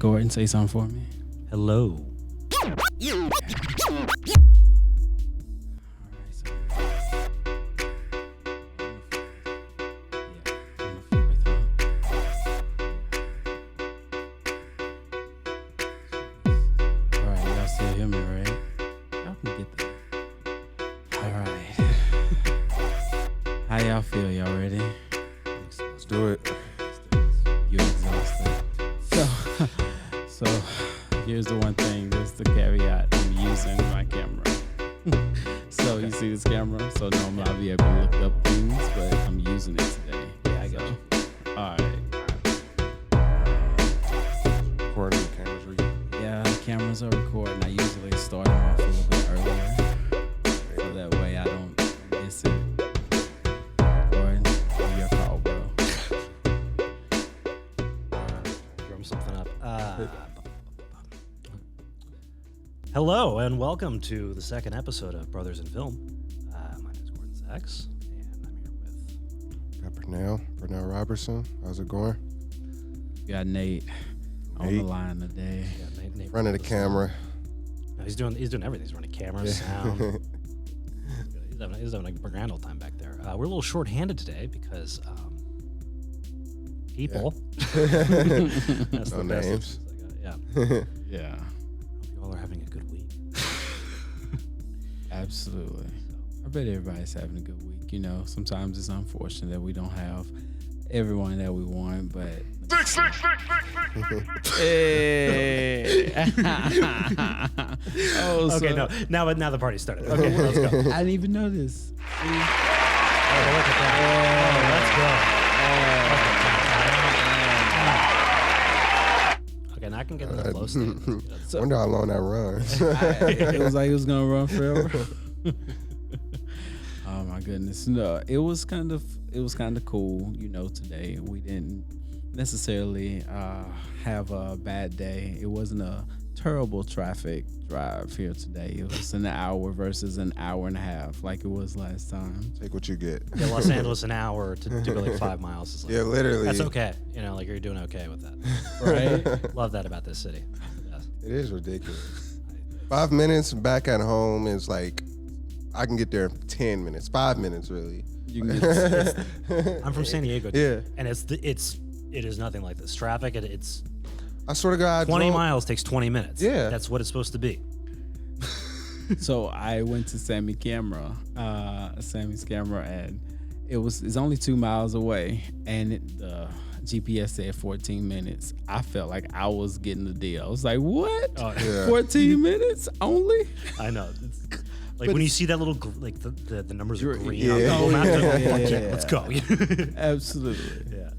Gordon, say something for me. Hello. How y'all feel? Y'all ready? Let's do it. You're exhausted. So here's the one thing. There's the caveat. I'm using my camera. So you see this camera? So normally I'll be able to look up things, but I'm using it today. Yeah, I got you. All right. Recording the cameras. Yeah, the cameras are recording. I usually start them off a little bit earlier, so that way I don't miss it. Gordon, your call, bro. Drum something up. Hello and welcome to the second episode of Brothers in Film. My name is Gordon Zacks, and I'm here with Purnell Robertson. How's it going? You got Nate on the line today. Nate Front of the camera. No, he's doing everything. He's running cameras, sound. He's having a grand old time back there. We're a little short-handed today because people. That's No the best names. I got. Yeah. Yeah, Hope you all are having a good week. absolutely. I bet everybody's having a good week. You know, sometimes it's unfortunate that we don't have everyone that we want, but hey. Oh, Okay, so now the party started. Okay, let's go. I didn't even know this. Oh, look at that. Oh, let's go. Okay, now I can get in the flow state. Wonder how long that runs. It was like it was gonna run forever. Oh my goodness. No, it was kind of cool, you know, today. We didn't necessarily have a bad day. It wasn't a terrible traffic drive here today. It was an hour versus an hour and a half like it was last time. Take what you get. Yeah, Los Angeles an hour to go like 5 miles is like, Yeah, literally. that's okay. You know, like you're doing okay with that. Right? Love that about this city. Yes. It is ridiculous. 5 minutes back at home is like, I can get there in 10 minutes. 5 minutes, really. You can get I'm from San Diego, Yeah. and it is nothing like this. Traffic, it's I swear to God. 20 miles takes 20 minutes. Yeah. That's what it's supposed to be. So I went to Sammy's camera, and it's only 2 miles away, and the GPS said 14 minutes. I felt like I was getting the deal. I was like, what? Oh, Yeah. 14 minutes only? I know. It's, like when you see that little the numbers are green. Yeah. On Google Maps, Yeah, like, yeah, let's go. Absolutely. Yeah.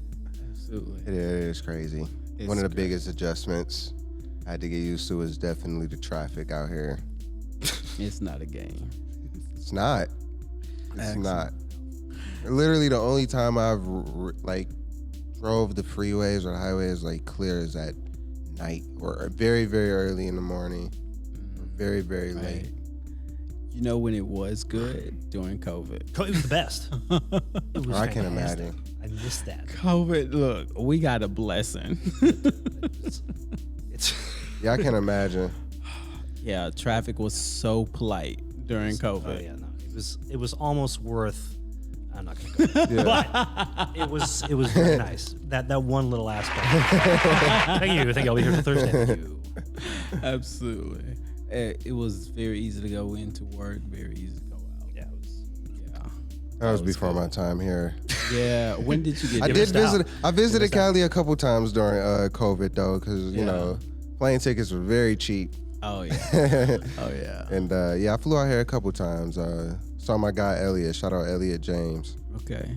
Absolutely. It is crazy. It's One of the good. biggest adjustments I had to get used to is definitely the traffic out here. It's not a game. It's not. It's Excellent. not. Literally, the only time I've drove the freeways or the highways like clear is at night or very, very early in the morning. Very, very Right. late. You know when it was good? During COVID. It was the best. It was I can fantastic. imagine. I missed that. COVID, look, we got a blessing. It's Yeah, I can imagine. Yeah, traffic was so polite during COVID. Oh yeah, no. It was almost worth. I'm not gonna go. Yeah. But it was very nice. That one little aspect. Thank you. I'll be here till Thursday. Thank you. Absolutely. It was very easy to go into work, very easy to go out. Yeah, it was. That was was before good. my time here. Yeah. When did you get I there? did missed out. visit. I visited Cali a couple times during COVID though, because Yeah. you know plane tickets were very cheap. Oh yeah. Oh yeah. And yeah, I flew out here a couple times. Saw my guy Elliot. Shout out Elliot James. Okay.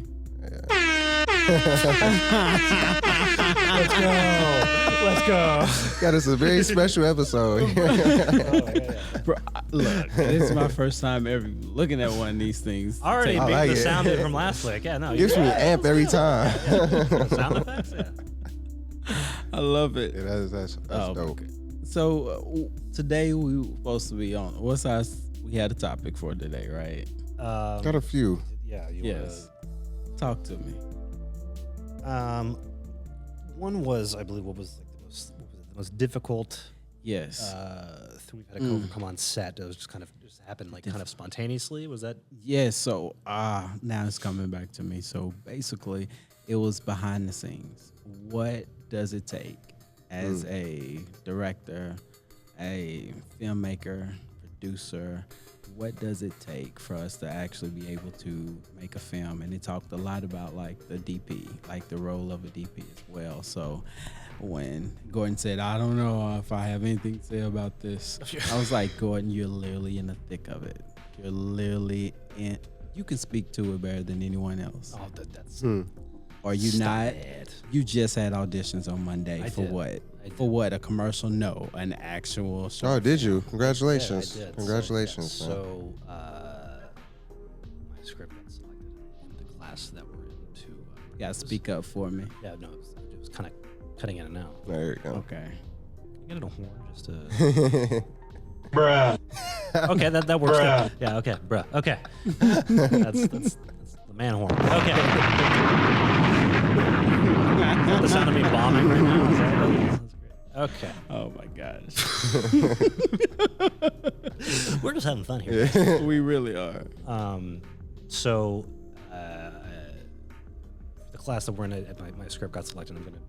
Let's go. Got us a very special episode. Bro, look, this is my first time ever looking at one of these things. Already I beat like the it. sound from last week. Yeah, no. Gives me an amp every time. Sound effects. Yeah. I love it. Yeah, that's dope. Okay. So today we were supposed to be on. We had a topic for today, right? Got a few. Yeah. Yes. Talk to me. One was, I believe, what was most difficult Yes. thing we've had to overcome on set? It was just happened like kind of spontaneously. Was that? Yeah, so now it's coming back to me. So basically, it was behind the scenes. What does it take as a director, a filmmaker, producer? What does it take for us to actually be able to make a film? And it talked a lot about like the DP, like the role of a DP as well. So when Gordon said, I don't know if I have anything to say about this, I was like, Gordon, you're literally in the thick of it. You're literally in, you can speak to it better than anyone else. Oh, that's. Are you Stop not? it. You just had auditions on Monday. I For did. what? I For what? A commercial? No, an actual show. Oh, did you? Congratulations. Yeah, I did. Congratulations. So, my script got selected in the class that we're in to. You gotta speak up for me. Yeah, no, it was kind of cutting in and out. There you go. Okay. Can I get it a horn just to. Bruh. Okay, that works. Bruh. Yeah, okay, bruh. Okay. that's the man horn. Okay. The sound of me bombing right now. That's great. Okay. Oh my gosh. We're just having fun here. We really are. So, the class that we're in, my script got selected. I'm going to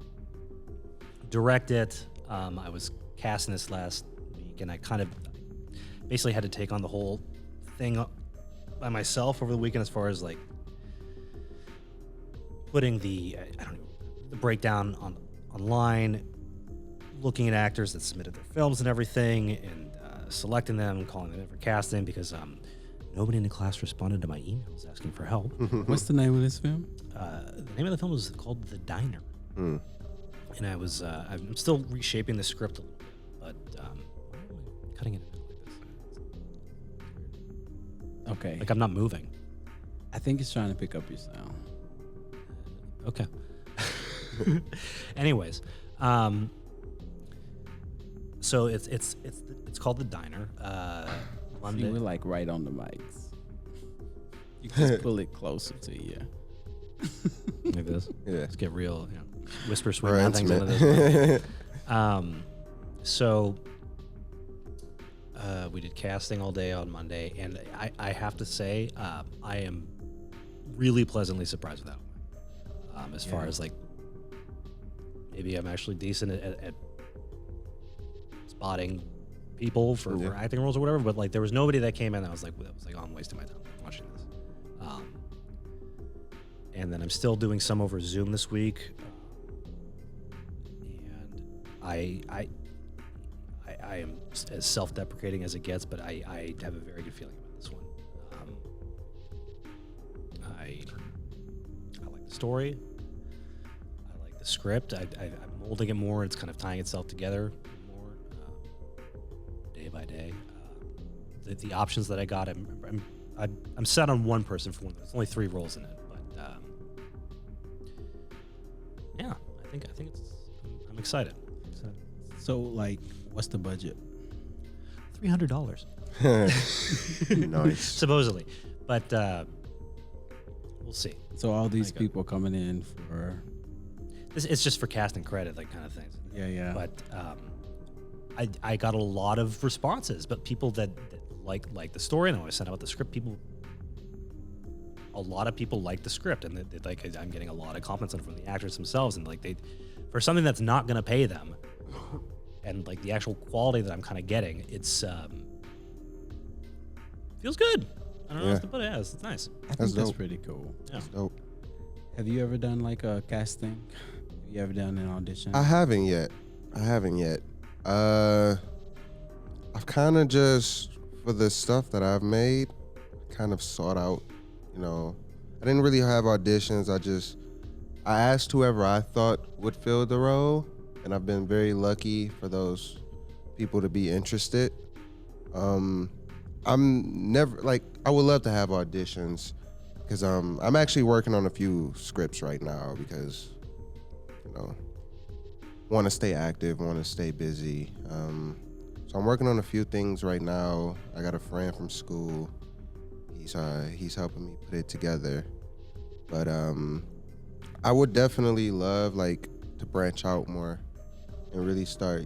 direct it. I was casting this last week, and I kind of basically had to take on the whole thing by myself over the weekend, as far as like putting the breakdown online, looking at actors that submitted their films and everything, and selecting them, calling them in for casting, because nobody in the class responded to my emails asking for help. What's the name of this film? The name of the film was called The Diner. And I'm still reshaping the script a little bit, but why am I cutting it in like this? Okay. Like I'm not moving. I think it's trying to pick up your sound. Okay. Anyways, so it's called The Diner. Monday. You were like right on the mics. You can just pull it closer to you. Like this. Yeah. Let's get real. You know, whisper sweet We're nothings into intimate. this. So we did casting all day on Monday, and I have to say I am really pleasantly surprised with that one. As far as like, maybe I'm actually decent at spotting people for acting roles or whatever, but like there was nobody that came in that was like, oh, I'm wasting my time watching this. And then I'm still doing some over Zoom this week, and I am as self-deprecating as it gets, but I have a very good feeling about this one. I like the story. I like the script. I'm molding it more. It's kind of tying itself together more day by day. The options that I got, I'm set on one person for one. There's only 3 roles in it, but yeah, I think it's. I'm excited. So like, what's the budget? $300 Nice. supposedly, but we'll see. So all these people coming in for. It's just for casting credit, like kind of things. Yeah. But I got a lot of responses, but people that like the story, and I sent out the script. A lot of people like the script, and they like. I'm getting a lot of compliments from the actors themselves, and like for something that's not going to pay them, and like the actual quality that I'm kind of getting, it's feels good. I don't know how else to put it. Yeah, it's nice. I think that's dope. pretty cool. Yeah. That's dope. Have you ever done like a casting? Have you ever done an audition? I haven't yet. I've kind of just, for the stuff that I've made, kind of sought out, I didn't really have auditions. I asked whoever I thought would fill the role, and I've been very lucky for those people to be interested. I'm never, I would love to have auditions, because I'm actually working on a few scripts right now, because want to stay active, want to stay busy. So I'm working on a few things right now. I got a friend from school. He's helping me put it together. But I would definitely love to branch out more and really start,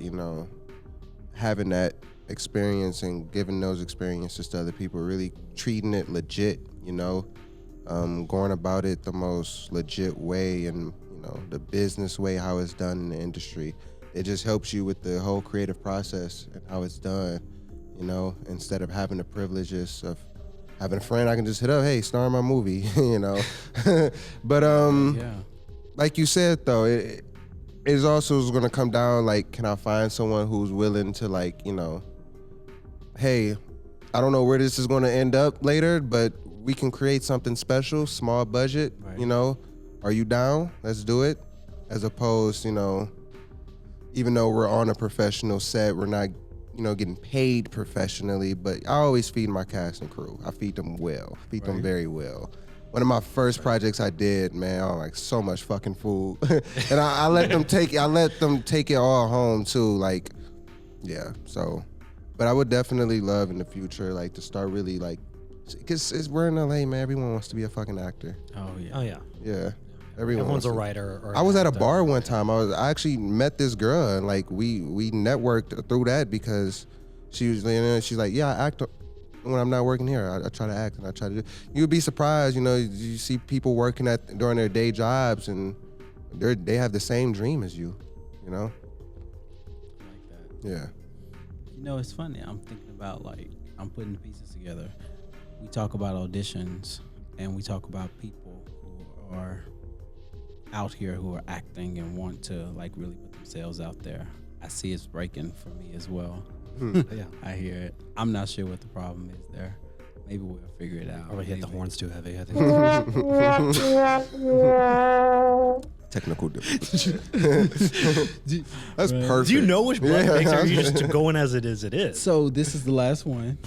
having that experience and giving those experiences to other people, really treating it legit, going about it the most legit way and, the business way, how it's done in the industry. It just helps you with the whole creative process and how it's done, instead of having the privileges of having a friend I can just hit up, hey, star in my movie, But like you said though, it is also going to come down like, can I find someone who's willing to like, hey, I don't know where this is going to end up later, but we can create something special, small budget, Right. Are you down? Let's do it. As opposed, even though we're on a professional set, we're not, getting paid professionally, but I always feed my cast and crew. I feed them well, them very well. One of my first projects I did, man, I like so much fucking food. And I let them take it all home too. Like, yeah, so, but I would definitely love in the future, like to start really like, cause we're in LA, man, everyone wants to be a fucking actor. Oh yeah. Oh yeah. Yeah. Everyone's a writer. Or I was at a actor. bar one time. I actually met this girl and like we networked through that because she was, she's like, yeah, I act when I'm not working here. I try to act and I try to do. You'd be surprised, you see people working during their day jobs and they have the same dream as you, I like that. Yeah. It's funny. I'm thinking about like I'm putting the pieces together. We talk about auditions and we talk about people who are out here who are acting and want to like really put themselves out there. I see it's breaking for me as well. Yeah. I hear it. I'm not sure what the problem is there. Maybe we'll figure it out. Or we hit the Maybe. horns too heavy, I think. Technical difficulty. That's perfect. Do you know which button Yeah. makes it, or are you just going as it is? So this is the last one.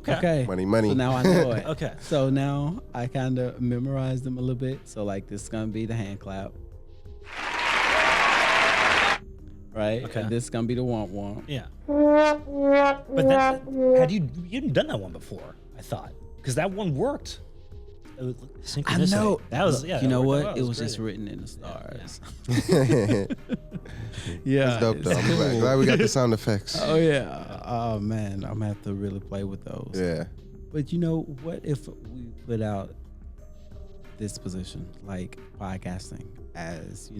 Okay. Money. So now I know it. Okay. So now I kind of memorized them a little bit. So like this is gonna be the hand clap, right? Okay. And this is gonna be the womp. Yeah. But that, you hadn't done that one before, I thought. Because that one worked. It was synchronicity. I know. That was, Look, yeah. you know that worked what? out It well. was just great. written in the stars. Yeah. Yeah. That's dope though. it's I'm cool. glad we got the sound effects. Oh yeah. Oh man, I'm gonna have to really play with those. Yeah. But what if we put out this position, like podcasting, as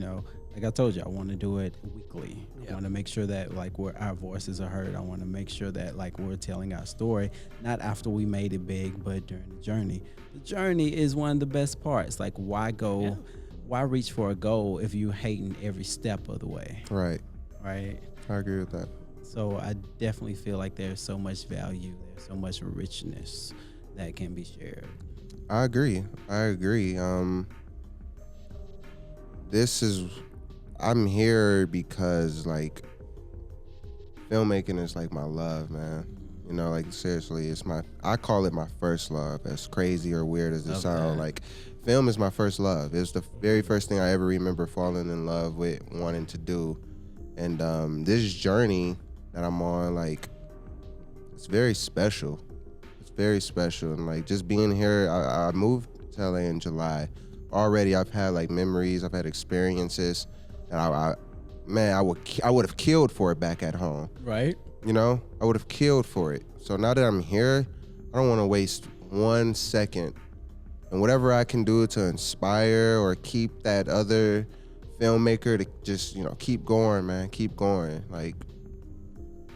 like I told you, I want to do it weekly. I Yeah. want to make sure that like our voices are heard. I want to make sure that like we're telling our story, not after we made it big, but during the journey. The journey is one of the best parts. Like why reach for a goal if you hating every step of the way, Right. right? I agree with that. So I definitely feel like there's so much value, there's so much richness that can be shared. I agree. I'm here because like filmmaking is like my love, man. Like seriously, I call it my first love, as crazy or weird as it Love sounds. that. Like film is my first love. It's the very first thing I ever remember falling in love with, wanting to do. And this journey that I'm on, like, it's very special. It's very special. And like just being here, I moved to LA in July. Already I've had like memories, I've had experiences that I would have killed for it back at home. Right? I would have killed for it. So now that I'm here, I don't want to waste 1 second. And whatever I can do to inspire or keep that other filmmaker to just, keep going, man, keep going. Like,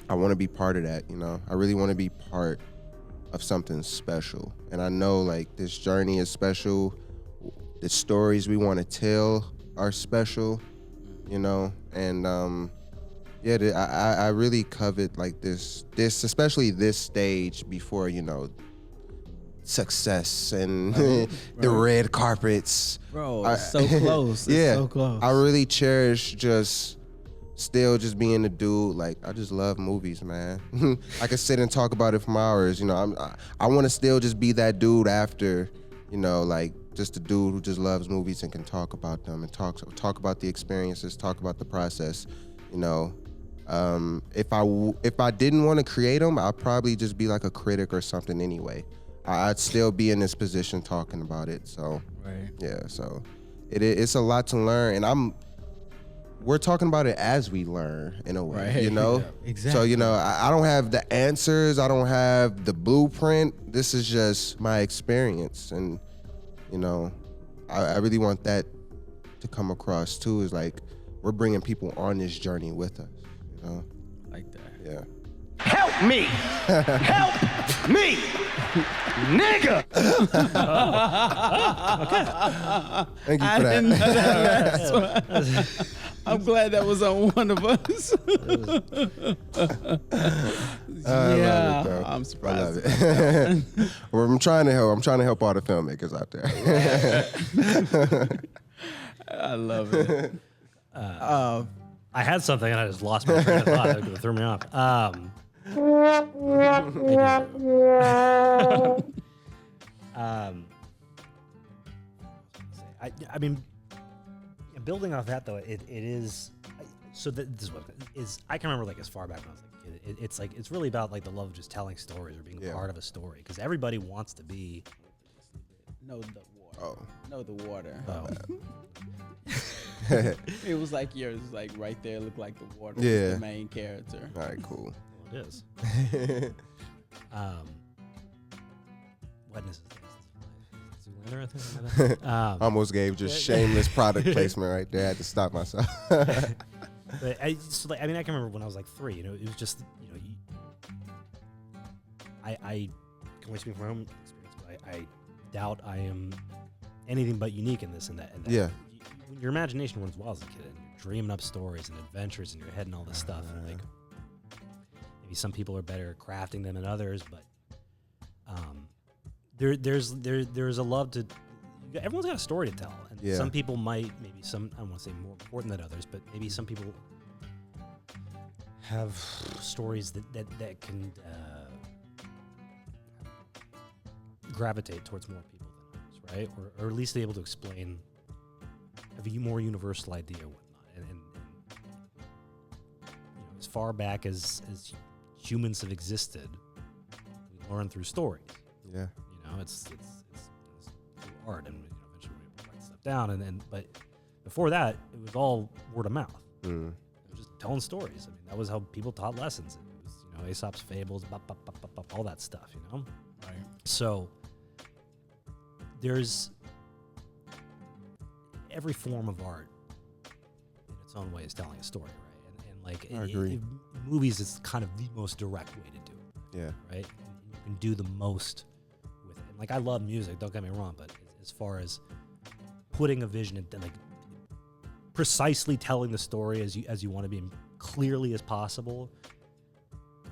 I want to be part of that, I really want to be part of something special. And I know like this journey is special. The stories we want to tell are special, and I really covet like this especially this stage before success and the red carpets. Bro, it's so close. It's so close. I really cherish just being a dude. Like, I just love movies, man. I could sit and talk about it for hours. I want to still just be that dude after, like just a dude who just loves movies and can talk about them and talk about the experiences, talk about the process. If I didn't want to create them, I'd probably just be like a critic or something anyway. I'd still be in this position talking about it. So Right. yeah, so it's a lot to learn, and we're talking about it as we learn in a way, Right. you know? Yeah, exactly. So, you know, I don't have the answers. I don't have the blueprint. This is just my experience. And, you know, I really want that to come across too, is like, we're bringing people on this journey with us, you know? Like that. Yeah. Help me! Help me! Nigga! Thank you I for didn't know that. that. I'm glad that was on one of us. I Yeah, love it, though. I'm surprised. I love it. Well, I'm trying to help. I'm trying to help all the filmmakers out there. I love it. I had something and I just lost my train of thought. It threw me off. I mean, building off that though, it is. So this is what is. I can remember like as far back when I was like, it's like it's really about like the love of just telling stories or being a part of a story, because everybody wants to be. Know the water. Oh. Know the water. Oh. It was like yours, like right there, looked like the water. Yeah. Was the main character. All right, cool. Well, it is. What is it? Zoolander, I think. Almost gave just shameless product placement right there. I had to stop myself. But I mean, I can remember when I was like 3. You know, it was just I can only speak from my own experience, but I doubt I am anything but unique in this and that. Yeah. When your imagination runs wild as a kid and you're dreaming up stories and adventures in your head and all this stuff, and like maybe some people are better at crafting them than others, but there's a love to. Everyone's got a story to tell, and some people might, maybe some, I don't want to say more important than others, but maybe some people have stories that can gravitate towards more people than others, right? Or at least be able to explain a more universal idea or whatnot. And as far back as humans have existed, we learn through stories. Yeah. It's through art, and eventually we're able to write stuff down. But before that, it was all word of mouth. It was just telling stories. I mean, that was how people taught lessons. It was Aesop's fables, all that stuff. Right. So there's every form of art in its own way is telling a story, right? And like I agree. Movies is kind of the most direct way to do it. Yeah. Right? And you can do the most with it. And like, I love music, don't get me wrong, but as far as putting a vision and like precisely telling the story as you want to be clearly as possible,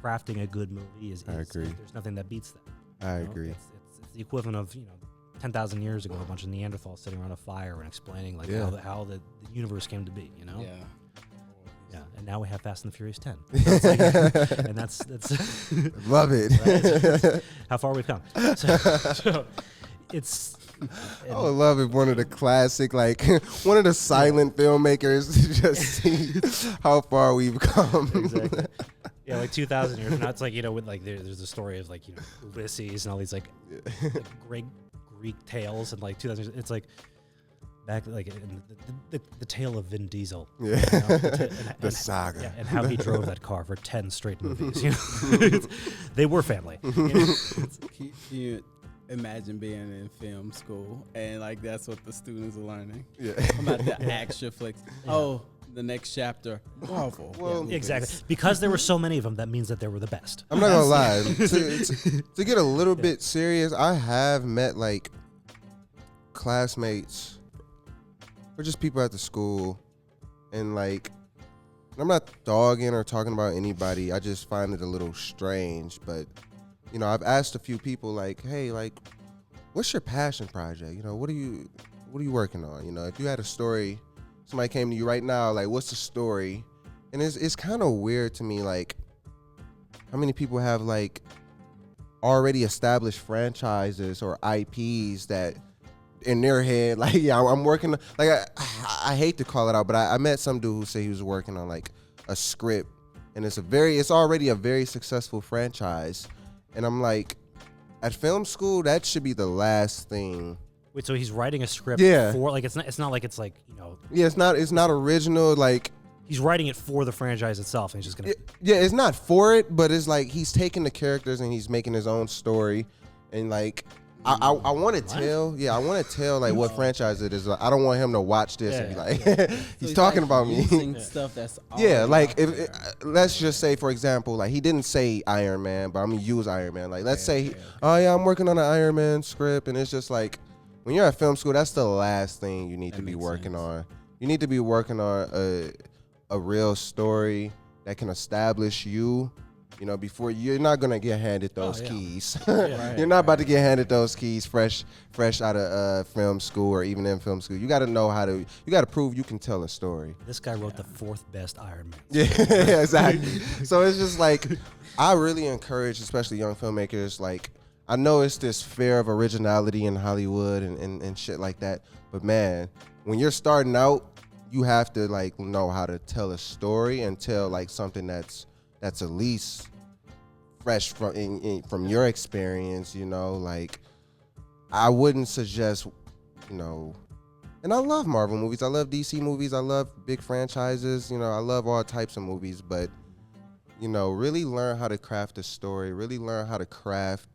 crafting a good movie is I agree. There's nothing that beats that. I agree. It's the equivalent of 10,000 years ago, a bunch of Neanderthals sitting around a fire and explaining like how the universe came to be. Yeah. Yeah, and now we have Fast and the Furious 10. And that's Love it. right? How far we've come. So it's. I would love if one of the classic, like one of the silent filmmakers, to just see how far we've come. Exactly. Yeah, like 2,000 years from now, it's like, with like there's a story of like, Ulysses and all these like great Greek tales, and like 2,000 years, it's like back like in the tale of Vin Diesel. Yeah. The saga. Yeah, and how he drove that car for 10 straight movies. They were family. Can you imagine being in film school and like that's what the students are learning? Yeah. About the action flicks. Oh, the next chapter, Marvel. Well, Exactly. Because there were so many of them, that means that they were the best. I'm not gonna lie. To get a little bit serious, I have met like classmates or just people at the school, and like, I'm not dogging or talking about anybody. I just find it a little strange. But I've asked a few people like, hey, like, what's your passion project? What are you working on? If you had a story, somebody came to you right now, like, what's the story? And it's kind of weird to me, like, how many people have like already established franchises or IPs that in their head, like, yeah, I'm working, like, I hate to call it out, but I met some dude who said he was working on like a script, and it's already a very successful franchise. And I'm like, at film school, that should be the last thing Wait, so he's writing a script Yeah. for like it's not like it's like, you know, Yeah, it's not original. Like, he's writing it for the franchise itself, and he's just gonna. yeah, it's not for it, but it's like he's taking the characters and he's making his own story, and like I want to tell, I want to tell like what franchise it is. I don't want him to watch this and be like, he's talking like about me. using stuff that's Yeah, already like out if there. let's just say, for example, like he didn't say Iron Man, but I'm gonna use Iron Man. Like let's say, oh yeah, I'm working on an Iron Man script, and it's just like when you're at film school, that's the last thing you need That to be makes working sense. on. You need to be working on a real story that can establish you. You know, before you're not gonna get handed those keys. You're not about to get handed those keys fresh out of film school or even in film school. You got to know you got to prove you can tell a story. This guy wrote the 4th best Iron Man. Yeah, exactly. So it's just like, I really encourage, especially young filmmakers, like, I know it's this fear of originality in Hollywood and shit like that, but man, when you're starting out, you have to like know how to tell a story and tell like something that's at least fresh from your experience, you know. Like, I wouldn't suggest, you know, and I love Marvel movies, I love DC movies, I love big franchises, you know, I love all types of movies, but, you know, really learn how to craft a story, really learn how to craft,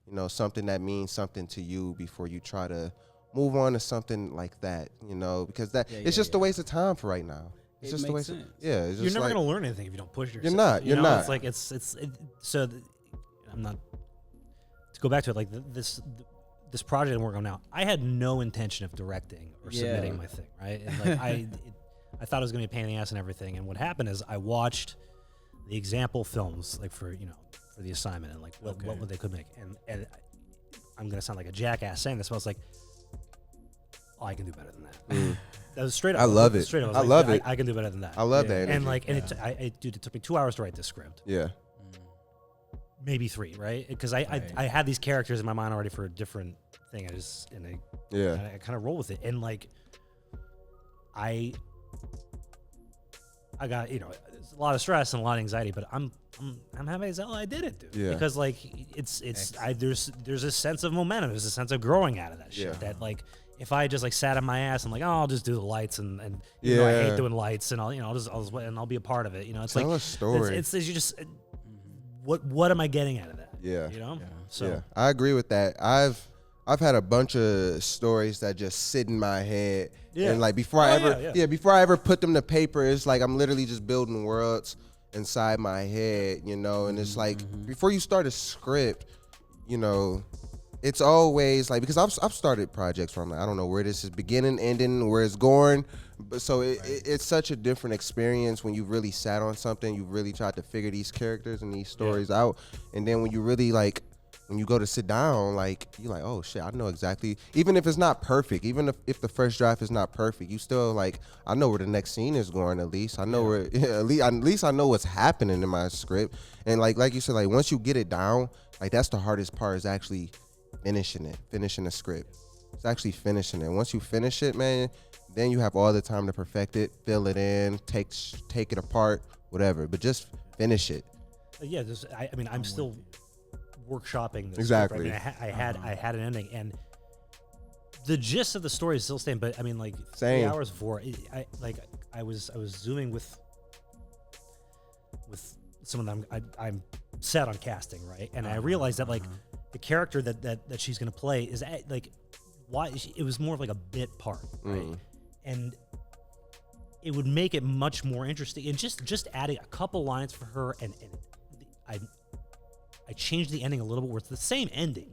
you know, something that means something to you before you try to move on to something like that, you know, because it's just a waste of time for right now. It's just a waste of, it's just You're never like, gonna learn anything if you don't push yourself. You're know? not. It's like so. I'm not to go back to it. Like this project I'm working on now. I had no intention of directing or submitting my thing, right? And like I thought it was gonna be a pain in the ass and everything. And what happened is I watched the example films, like for the assignment, and like what they could make. And I'm gonna sound like a jackass saying this, but I was like, oh, I can do better than that. That was straight up. I love it. Straight up. I love it. I can do better than that. I love that energy. And like, and it took me 2 hours to write this script. Yeah. Maybe 3, right? Because I had these characters in my mind already for a different thing. I kind of roll with it, and like, I got, you know, it's a lot of stress and a lot of anxiety, but I'm happy as hell I did it, dude. Yeah. Because like there's a sense of momentum, there's a sense of growing out of that shit. Yeah. That like, if I just like sat on my ass and like, oh, I'll just do the lights and you know, I hate doing lights and I'll just be a part of it. You know, it's Tell like a story. It's you just what am I getting out of that? Yeah. You know. Yeah. So Yeah, I agree with that. I've had a bunch of stories that just sit in my head, and like before I ever put them to paper, it's like I'm literally just building worlds inside my head, you know. And it's like before you start a script, you know, it's always like, because I've started projects where I'm like, I don't know where this is beginning, ending, where it's going. But so it's such a different experience when you really sat on something, you really tried to figure these characters and these stories out, and then when you really like, when you go to sit down, like, you're like, oh shit, I know exactly, even if it's not perfect, even if the first draft is not perfect, you still like, I know where the next scene is going. At least I know where at least I know what's happening in my script. And like you said, like once you get it down, like that's the hardest part, is actually finishing the script. It's actually finishing it. Once you finish it, man, then you have all the time to perfect it, fill it in, take it apart, whatever. But just finish it. yeah, I mean, I'm still workshopping this. Exactly. Script, right? I had an ending, and the gist of the story is still staying. But I mean, like Same. 3 hours before, I was zooming with someone that I'm set on casting, right? And I realized that like the character that she's gonna play is like, why it was more of like a bit part, right? And it would make it much more interesting, and just adding a couple lines for her, and I changed the ending a little bit where it's the same ending,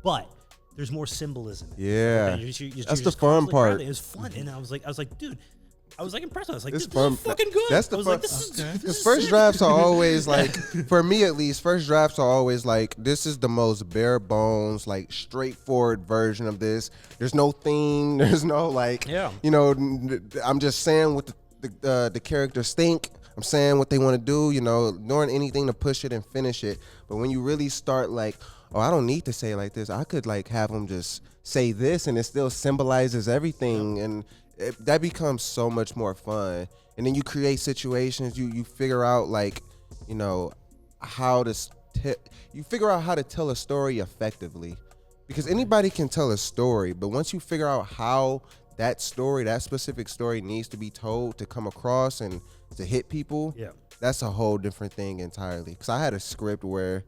but there's more symbolism. Yeah. You're That's the just fun constantly part. crafting. It was fun, and I was like, dude, I was like impressed. I was like, It's dude, fun. this is fucking good. That's the I was fun. like, this is Because first drafts are always like, for me at least, first drafts are always like, this is the most bare bones, like straightforward version of this. There's no theme. There's no like, you know, I'm just saying what the characters think. I'm saying what they want to do, you know, doing anything to push it and finish it. But when you really start like, oh, I don't need to say it like this. I could like have them just say this, and it still symbolizes everything. And that becomes so much more fun. And then you create situations, you figure out like, you know, how to you figure out how to tell a story effectively. Because anybody can tell a story, but once you figure out how that story, that specific story needs to be told to come across and to hit people, that's a whole different thing entirely. Because I had a script where,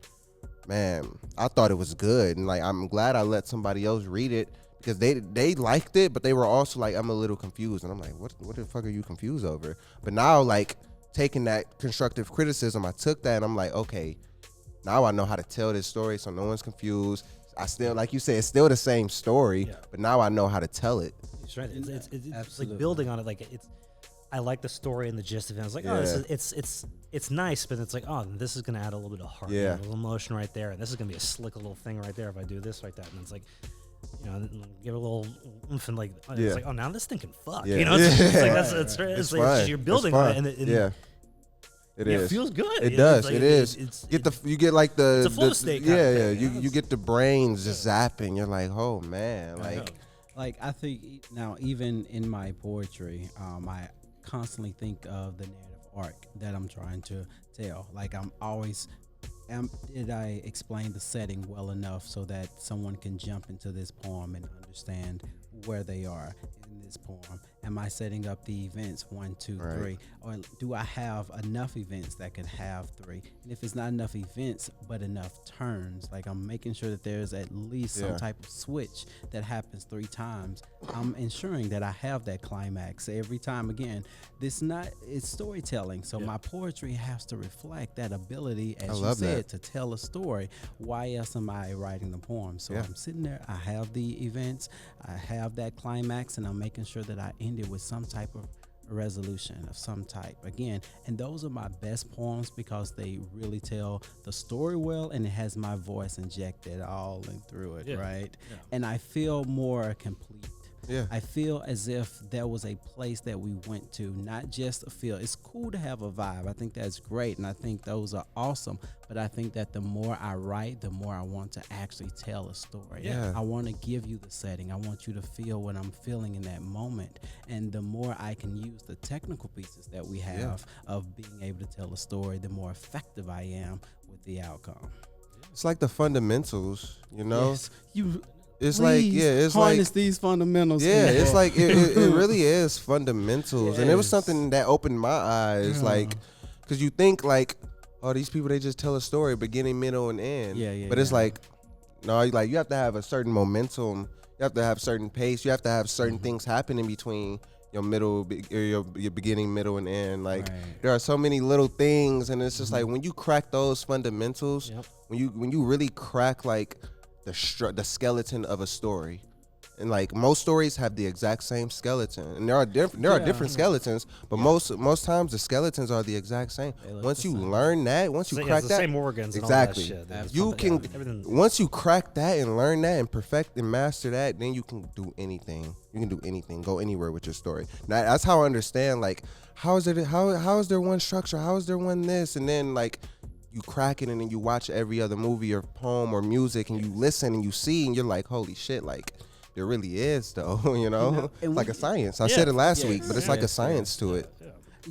man, I thought it was good, and like I'm glad I let somebody else read it because they liked it, but they were also like, I'm a little confused, and I'm like, what the fuck are you confused over? But now, like, taking that constructive criticism, I took that and I'm like, okay, now I know how to tell this story so no one's confused. I still, like you said, it's still the same story, but now I know how to tell it. That's right. It's like building on it. Like I like the story and the gist of it. I was like, oh, it's nice, but it's like, oh, this is gonna add a little bit of heart, a little emotion right there, and this is gonna be a slick little thing right there if I do this like that, and it's like, you know, give it a little oomph and like, it's like, oh, now this thing can fuck, you know, it's like it's like you're building on it, and it feels good. It does. Like, it is. You get like the it's a flow state. Kind of thing, You get the brains just zapping. You're like, oh man, like I think now even in my poetry, I constantly think of the narrative arc that I'm trying to tell. Like I'm always, did I explain the setting well enough so that someone can jump into this poem and understand where they are in this poem? Am I setting up the events 1, 2, 3, or do I have enough events that could have 3? And if it's not enough events but enough turns, like I'm making sure that there's at least some type of switch that happens 3 times. I'm ensuring that I have that climax every time. Again, it's storytelling, so my poetry has to reflect that ability, as you said, to tell a story. Why else am I writing the poem? So I'm sitting there, I have the events, I have that climax, and I'm making sure that I end it with some type of resolution of some type. Again, and those are my best poems because they really tell the story well, and it has my voice injected all in through it, right? And I feel more complete. I feel as if there was a place that we went to, not just a feel. It's cool to have a vibe. I think that's great, and I think those are awesome. But I think that the more I write, the more I want to actually tell a story. I want to give you the setting. I want you to feel what I'm feeling in that moment. And the more I can use the technical pieces that we have of being able to tell a story, the more effective I am with the outcome. It's like the fundamentals, you know? Yes, it's please like, it's harness like these fundamentals. it's like it really is fundamentals, and it was something that opened my eyes, like, because you think like, oh, these people, they just tell a story, beginning, middle, and end. But it's like, no, like you have to have a certain momentum, you have to have certain pace, you have to have certain things happen in between your middle, or your beginning, middle, and end. Like there are so many little things, and it's just like when you crack those fundamentals, when you really crack like the skeleton of a story, and like most stories have the exact same skeleton, and there are different skeletons, but most times the skeletons are the exact same. Once you learn that, once you crack that, same organs, exactly, and all that shit. you can once you crack that and learn that and perfect and master that, then you can do anything. You can do anything, go anywhere with your story. Now that's how I understand, like, how is there one structure, how is there one this, and then like you crack it, and then you watch every other movie or poem or music, and you listen and you see, and you're like, holy shit, like there really is though, you know? It's like a science. I said it last week, but it's like a science to it.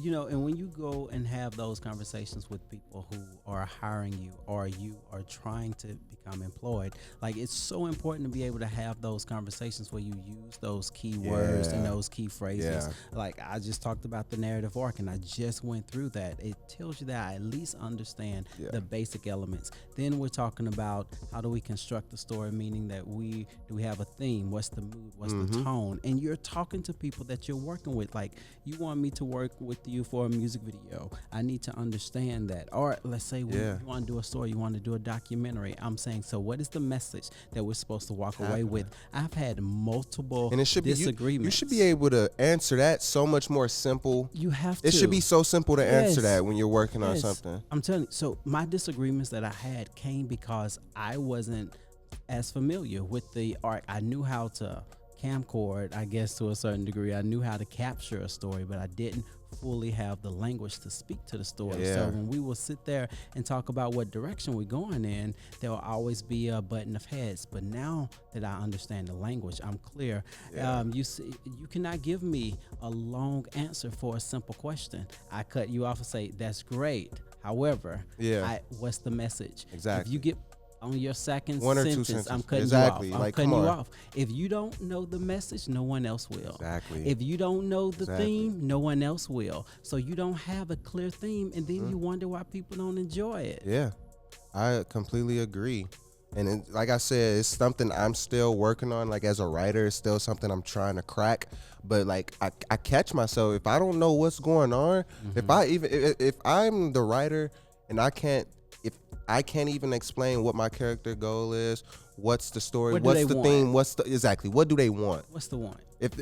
You know, and when you go and have those conversations with people who are hiring you, or you are trying to become employed, like it's so important to be able to have those conversations where you use those key words and those key phrases. Like I just talked about the narrative arc, and I just went through that. It tells you that I at least understand the basic elements. Then we're talking about how do we construct the story, meaning that do we have a theme? What's the mood? What's the tone? And you're talking to people that you're working with. Like you want me to work with you for a music video, I need to understand that. Or let's say you want to do a story, you want to do a documentary. I'm saying, so what is the message that we're supposed to walk away with? I've had multiple disagreements. You should be able to answer that so much more simple. You have to. It should be so simple to answer that when you're working on something. I'm telling you. So my disagreements that I had came because I wasn't as familiar with the art. I knew how to camcord, I guess, to a certain degree. I knew how to capture a story, but I didn't fully have the language to speak to the story. So when we will sit there and talk about what direction we're going in, there will always be a button of heads. But now that I understand the language, I'm clear. You cannot give me a long answer for a simple question. I cut you off and say, that's great. However, what's the message? Exactly. If you get on your second One or two sentence, sentences. I'm cutting Exactly. you off. I'm Like, cutting come you on. off. If you don't know the message, no one else will. Exactly. If you don't know the Exactly. theme, no one else will. So you don't have a clear theme, and then you wonder why people don't enjoy it. Yeah, I completely agree. And like I said, it's something I'm still working on. Like as a writer, it's still something I'm trying to crack. But like I catch myself if I don't know what's going on. If I'm the writer and I can't even explain what my character goal is, what's the story, What do what's they the want? theme, exactly what do they want? What's the one?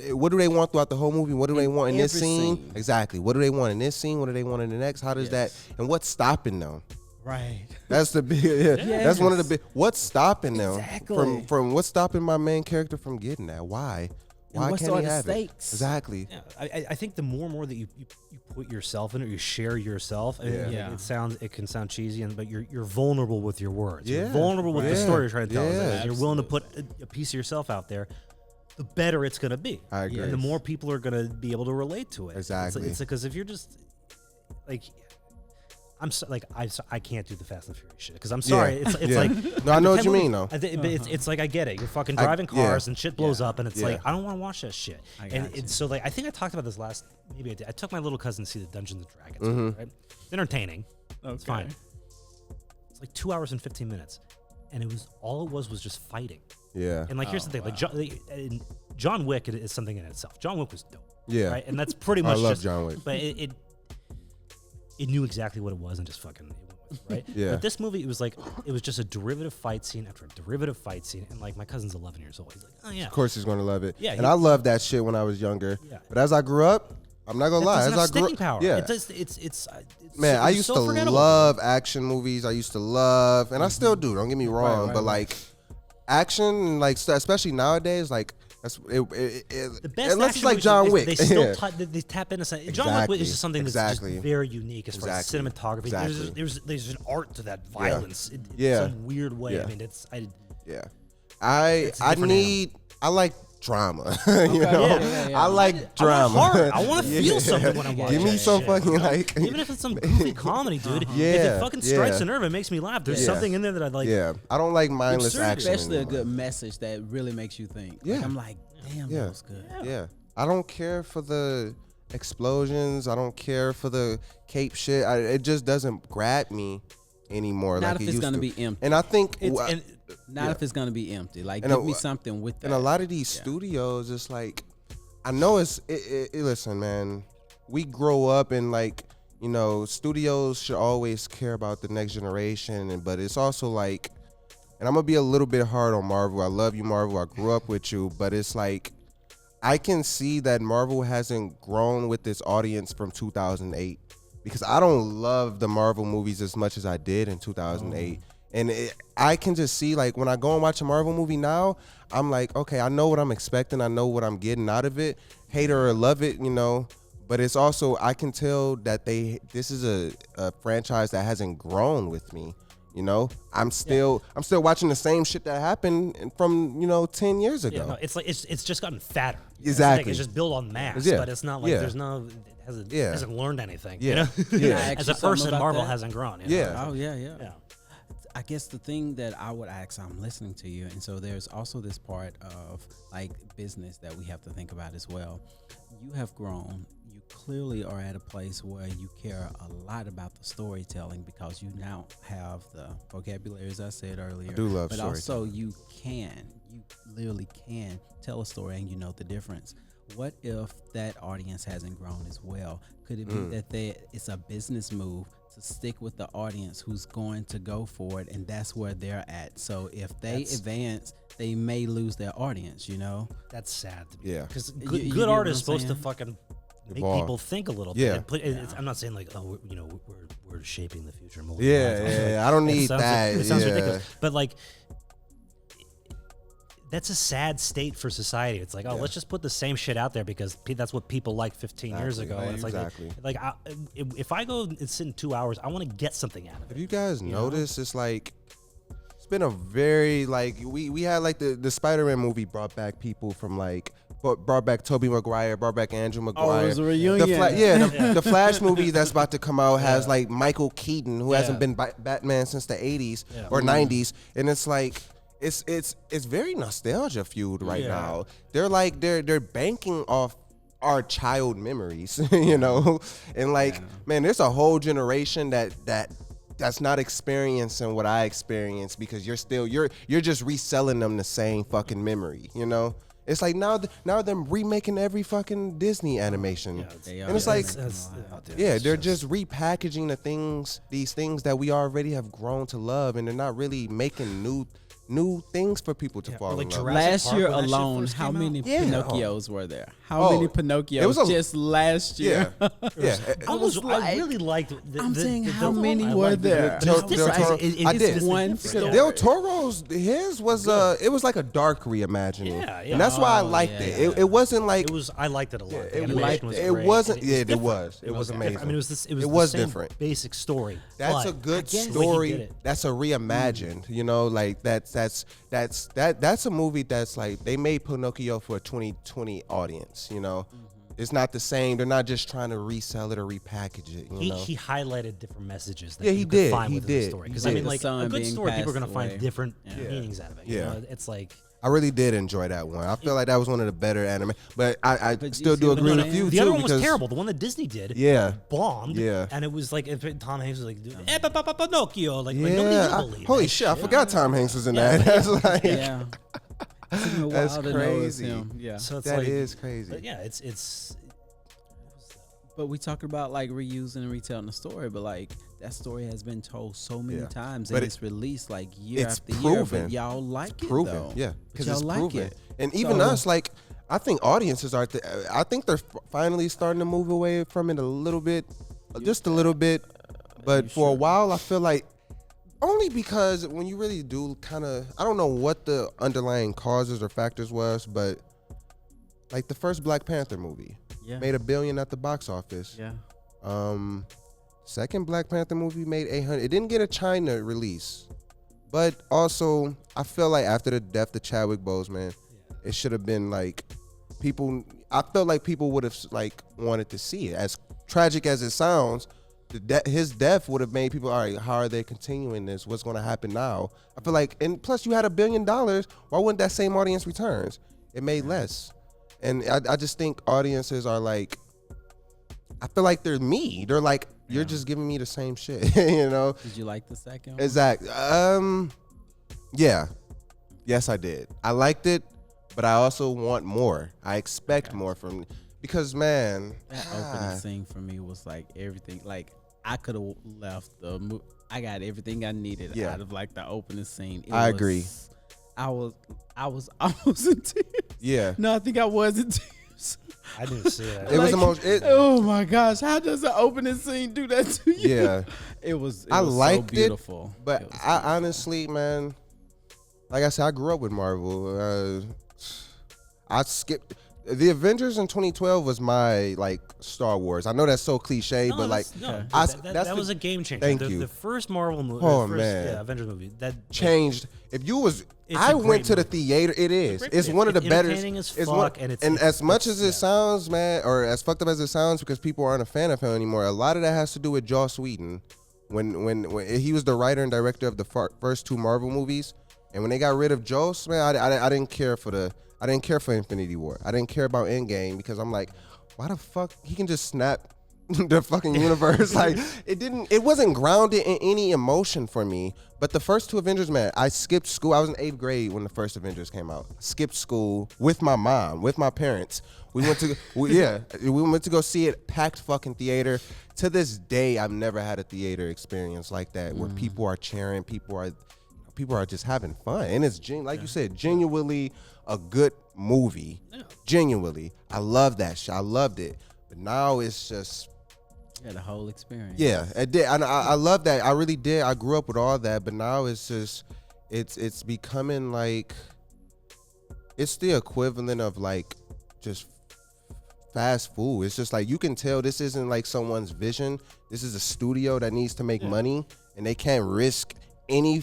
What do they want throughout the whole movie? What do they want in this every scene? scene. Exactly. What do they want in this scene? What do they want in the next? How does that? And what's stopping them? Right. That's the big. Yeah, that's one of the big. What's stopping them Exactly. from what's stopping my main character from getting that? Why? Why what can't are he the have stakes? it? Exactly. Yeah, I think the more and more that you put yourself in it, you share yourself. Yeah. It can sound cheesy, but you're vulnerable with your words. You're Yeah. vulnerable with the Yeah. story you're trying to tell. Yeah. You're willing to put a piece of yourself out there. The better it's gonna be. I agree. And the more people are gonna be able to relate to it. Exactly. It's because if you're just like. I can't do the Fast and Furious shit because I'm sorry. Yeah. It's Yeah. like No, I know what you Heavily- mean though. but it's like I get it. You're fucking driving yeah. cars and shit blows up, and it's Yeah. like I don't want to watch that shit. And got you. it's so like I think I talked about this last. Maybe I did. I took my little cousin to see the Dungeons and Dragons. Mm-hmm. Right? It's entertaining. It's fine. It's like 2 hours and 15 minutes, and it was just fighting. Yeah. And like here's the thing, like John Wick is something in itself. John Wick was dope. Yeah. Right, and that's pretty I much love just, John Wick. but it knew exactly what it was and just fucking. Right? Yeah. But this movie, it was just a derivative fight scene after a derivative fight scene, and like my cousin's 11 years old. He's like, oh yeah. Of course he's gonna love it. Yeah, And I loved that shit when I was younger. Yeah. But as I grew up, I'm not gonna It lie. doesn't As have I grew sticking power. yeah. It's Man, I it's used so to forgettable. love action movies. I used to love, and I still do. Don't get me wrong, but like action, like especially nowadays, like that's The best unless action it's like movies, John Wick. They still they tap into something. John Wick Exactly. is just something that's Exactly. just very unique as far as Exactly. cinematography. Exactly. There's an art to that violence in Yeah. some weird way. Yeah. I mean, it's Yeah, I different like drama. You know, yeah. I like drama. I want heart. I want to feel something when I'm watching. Give me that some shit. fucking like. Even if it's some goofy comedy, dude. If Yeah, it fucking strikes yeah. a nerve, it makes me laugh. There's Yeah. something in there that I like. Yeah, I don't like mindless Absurd. action. Especially a anymore. good message that really makes you think. Yeah. Like, I'm like, damn, Yeah. that was good. Yeah, I don't care for the explosions. I don't care for the cape shit. It just doesn't grab me anymore. Not like if it it's used gonna to. be empty. And I think, And Not Yeah. if it's gonna be empty. Like, And give a- me something with that. and a lot of these studios, it's like, I know listen, man, we grow up and like, you know, studios should always care about the next generation, but it's also like, and I'm gonna be a little bit hard on Marvel. I love you, Marvel. I grew up with you, but it's like, I can see that Marvel hasn't grown with this audience from 2008 because I don't love the Marvel movies as much as I did in 2008. And I can just see, like, when I go and watch a Marvel movie now, I'm like, okay, I know what I'm expecting. I know what I'm getting out of it. Hate it or love it, you know. But it's also, I can tell that this is a franchise that hasn't grown with me. You know, I'm still watching the same shit that happened from 10 years ago. Yeah, no, it's like it's just gotten fatter. Exactly. It's just built on mass, Yeah. but it's not like Yeah. there's no it hasn't learned anything. Yeah. You know? Yeah. Can I ask As you a something person, about Marvel that? hasn't grown. You know? Yeah. Oh yeah. Yeah. I guess the thing that I would ask, I'm listening to you, and so there's also this part of like business that we have to think about as well. You have grown. You clearly are at a place where you care a lot about the storytelling because you now have the vocabulary, as I said earlier. I do love but storytelling. also you literally can tell a story and you know the difference. What if that audience hasn't grown as well? Could it be that it's a business move to stick with the audience who's going to go for it, and that's where they're at? So if they advance, they may lose their audience, you know? That's sad to me. Yeah. Because You good get art what is I'm supposed to saying? fucking make Evolve. people think a little Yeah. bit. I'm not saying like, oh, we're shaping the future. Yeah. I don't need that. It sounds yeah. ridiculous. But like, that's a sad state for society. It's like, oh, let's just put the same shit out there because that's what people liked 15 years ago. Exactly. And it's Exactly. like if I go and sit in 2 hours, I want to get something out of Have it. you guys noticed? It's like, it's been a very, like, we had like the Spider-Man movie brought back people from like brought back Tobey Maguire, brought back Andrew Maguire. Oh, it was a reunion. The Flash movie that's about to come out has like Michael Keaton, who hasn't been Batman since the 80s or 90s, and it's like it's very nostalgia fueled right now. They're like they're banking off our child memories, you know, and like man, there's a whole generation that's not experiencing what I experienced because you're just reselling them the same fucking memory, you know. It's like now they're remaking every fucking Disney animation, and it's like they're just repackaging these things that we already have grown to love, and they're not really making new things for people to fall in love. Last year alone, how many Pinocchios were there? How many Pinocchios just last year? I really liked. I'm saying how many were there? I did. One story. Del Toro's his was it was like a dark reimagining, and that's why I liked it. It wasn't like I liked it a lot. It wasn't. Yeah, it was. It was amazing. I mean, it was the same different. Basic story. That's a good story. That's a reimagined. You know, like that's a movie that's like they made Pinocchio for a 2020 audience. You know, it's not the same. They're not just trying to resell it or repackage it. You know? He highlighted different messages that he you did. could find He within the did. story. He Because did. I mean, like son a good being story, people are going to passed find away. different meanings out of it. You know? It's like I really did enjoy that one. I feel like that was one of the better anime, but I still do agree with you the too. other one was because terrible. The one that Disney did, bombed. Yeah. And it was like Tom Hanks was like, Pinocchio, like nobody would believe. Holy shit! I forgot Tom Hanks was in that. That's like That's crazy. Yeah. So it's that like, is crazy. But yeah, it's. But we talking about like reusing and retelling the story, but like that story has been told so many times, and But it's released like year it's after year. proven. But y'all like it Proven, though. yeah, because y'all it's like proven. it. And even So- us, like I think audiences are. I think they're finally starting to move away from it a little bit, just a little bit. But for a while, I feel like only because when you really do kind of, I don't know what the underlying causes or factors was, but like the first Black Panther movie made $1 billion at the box office. Yeah. Second Black Panther movie made 800. It didn't get a China release, but also I feel like after the death of Chadwick Boseman, it should have been like people. I felt like people would have like wanted to see it. As tragic as it sounds, his death would have made people, all right, how are they continuing this? What's going to happen now? I feel like, and plus you had $1 billion. Why wouldn't that same audience returns? It made less, and I just think audiences are like. I feel like they're me. They're like, you're just giving me the same shit, you know? Did you like the second one? Exactly. Yeah. Yes, I did. I liked it, but I also want more. I expect more from, because man. That opening scene for me was like everything. Like I could have left I got everything I needed out of like the opening scene. I agree. I was almost in tears. Yeah. No, I think I was in tears. I didn't see that. It was emotional. Oh my gosh! How does the opening scene do that to you? Yeah, it was. I liked so beautiful. It, but I honestly, man, like I said, I grew up with Marvel. I skipped the Avengers in 2012 was my like Star Wars. I know that's so cliche, but like that was a game changer. Thank you. The first Marvel movie, Avengers movie that changed. If you was, I went to the theater. It is. It's one of the better. And as much as it sounds, man, or as fucked up as it sounds, because people aren't a fan of him anymore. A lot of that has to do with Joss Whedon, when he was the writer and director of the first two Marvel movies, and when they got rid of Joss, man, I didn't care for Infinity War. I didn't care about Endgame because I'm like, why the fuck he can just snap the fucking universe? Like it wasn't grounded in any emotion for me. But the first two Avengers, man, I skipped school. I was in 8th grade when the first Avengers came out. I skipped school with my mom, with my parents. We went to we went to go see it, packed fucking theater. To this day, I've never had a theater experience like that where people are cheering, people are just having fun, and it's like you said, genuinely a good movie. Yeah. Genuinely, I love that shit. I loved it, but now it's just the whole experience. Yeah, it did. I love that. I really did. I grew up with all that, but now it's just it's becoming like it's the equivalent of like just fast food. It's just like you can tell this isn't like someone's vision. This is a studio that needs to make money, and they can't risk any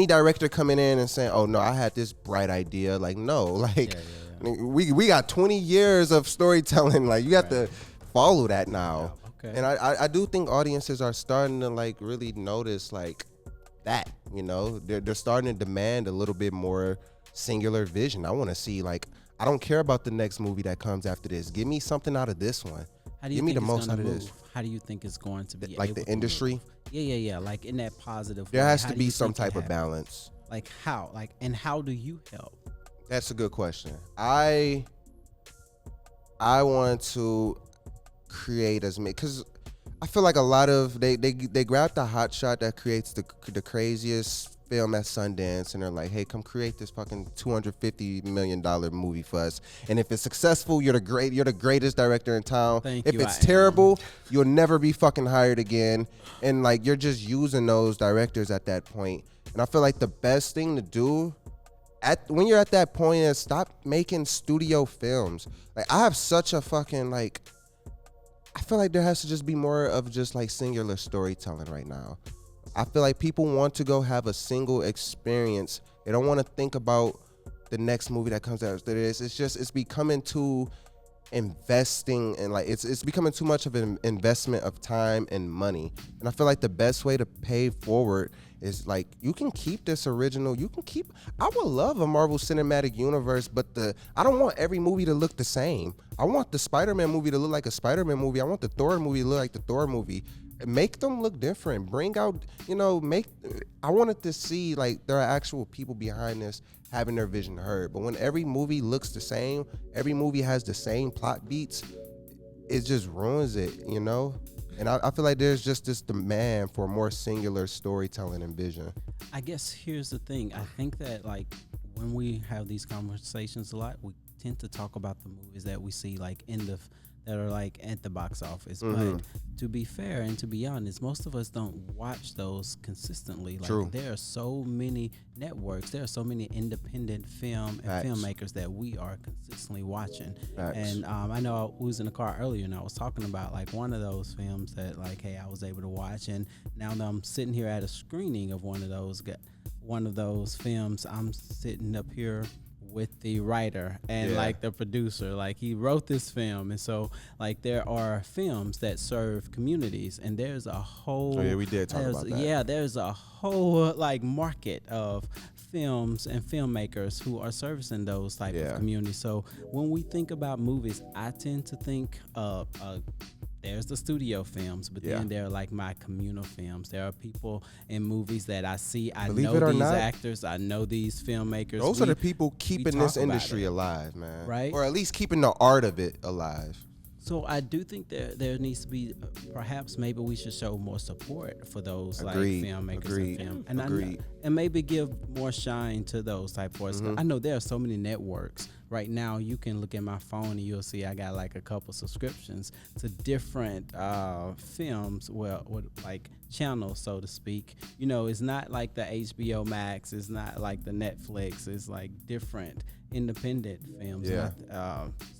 director coming in and saying, "Oh no, I had this bright idea." Like no, like We got 20 years of storytelling. Like you have to follow that now. Okay. And I do think audiences are starting to like really notice like that, you know, they're starting to demand a little bit more singular vision. I want to see like, I don't care about the next movie that comes after this. Give me something out of this one. How do you Give me think the it's most out gonna of move? this. How do you think it's going to be? Like able the to industry. move? Yeah. Like in that positive There way. has How to do be you some think it type of happens? balance. Like how? Like, and how do you help? That's a good question. I want to create as many, because I feel like a lot of they grab the hot shot that creates the craziest film at Sundance, and they're like, hey, come create this fucking $250 million movie for us, and if it's successful, you're the greatest director in town. Thank if you, it's I am. terrible, you'll never be fucking hired again. And like, you're just using those directors at that point. And I feel like the best thing to do when you're at that point is stop making studio films. Like, I have such a fucking like, I feel like there has to just be more of just like singular storytelling right now. I feel like people want to go have a single experience. They don't want to think about the next movie that comes after this. It's becoming too investing, and like it's becoming too much of an investment of time and money. And I feel like the best way to pay forward is like, you can keep this original. I would love a Marvel Cinematic Universe, but I don't want every movie to look the same. I want the Spider-Man movie to look like a Spider-Man movie. I want the Thor movie to look like the Thor movie. Make them look different. Bring out, I wanted to see like there are actual people behind this having their vision heard. But when every movie looks the same, every movie has the same plot beats, it just ruins it, you know? And I feel like there's just this demand for more singular storytelling and vision. I guess here's the thing. I think that like when we have these conversations a lot, we tend to talk about the movies that we see like that are like at the box office. But to be fair and to be honest, most of us don't watch those consistently. Like, True. there are so many networks, there are so many independent film and Facts. filmmakers that we are consistently watching. Facts. And I know I was in the car earlier and I was talking about like one of those films that like, hey, I was able to watch, and now that I'm sitting here at a screening of one of those films, I'm sitting up here with the writer and like the producer. Like, he wrote this film, and so like there are films that serve communities, and there's a whole we did talk about that. There's a whole like market of films and filmmakers who are servicing those type of communities. So when we think about movies, I tend to think of there's the studio films, but then there are like my communal films. There are people in movies that I see. I Believe know it or these not, actors. I know these filmmakers. Those are the people keeping this talk about industry it, alive, man. right? Or at least keeping the art of it alive. So I do think there needs to be perhaps maybe we should show more support for those Agreed. like filmmakers Agreed. and film, and Agreed. and maybe give more shine to those type of voices. I know there are so many networks right now. You can look at my phone and you'll see I got like a couple subscriptions to different films, with like channels, so to speak. You know, it's not like the HBO Max, it's not like the Netflix, it's like different independent films,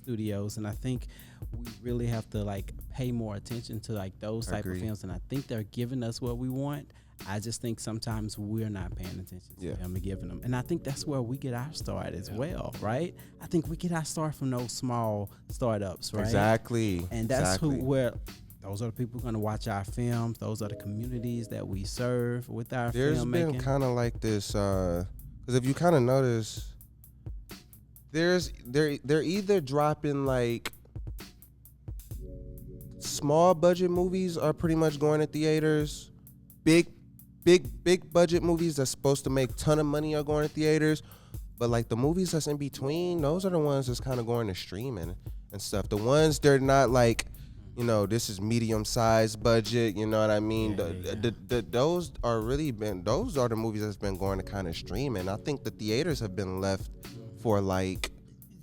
studios. And I think we really have to like pay more attention to like those type of films, and I think they're giving us what we want. I just think sometimes we're not paying attention to them and giving them, and I think that's where we get our start as well, right? I think we get our start from those small startups, right? Exactly. And that's those are the people going to watch our films. Those are the communities that we serve with our There's filmmaking. been kind of like this, because if you kind of notice, they're either dropping like small budget movies are pretty much going to theaters. Big budget movies that's supposed to make ton of money are going to theaters. But like the movies that's in between, those are the ones that's kind of going to streaming and stuff. The ones they're not like, this is medium sized budget, you know what I mean? Those are the movies that's been going to kind of streaming. I think the theaters have been left for like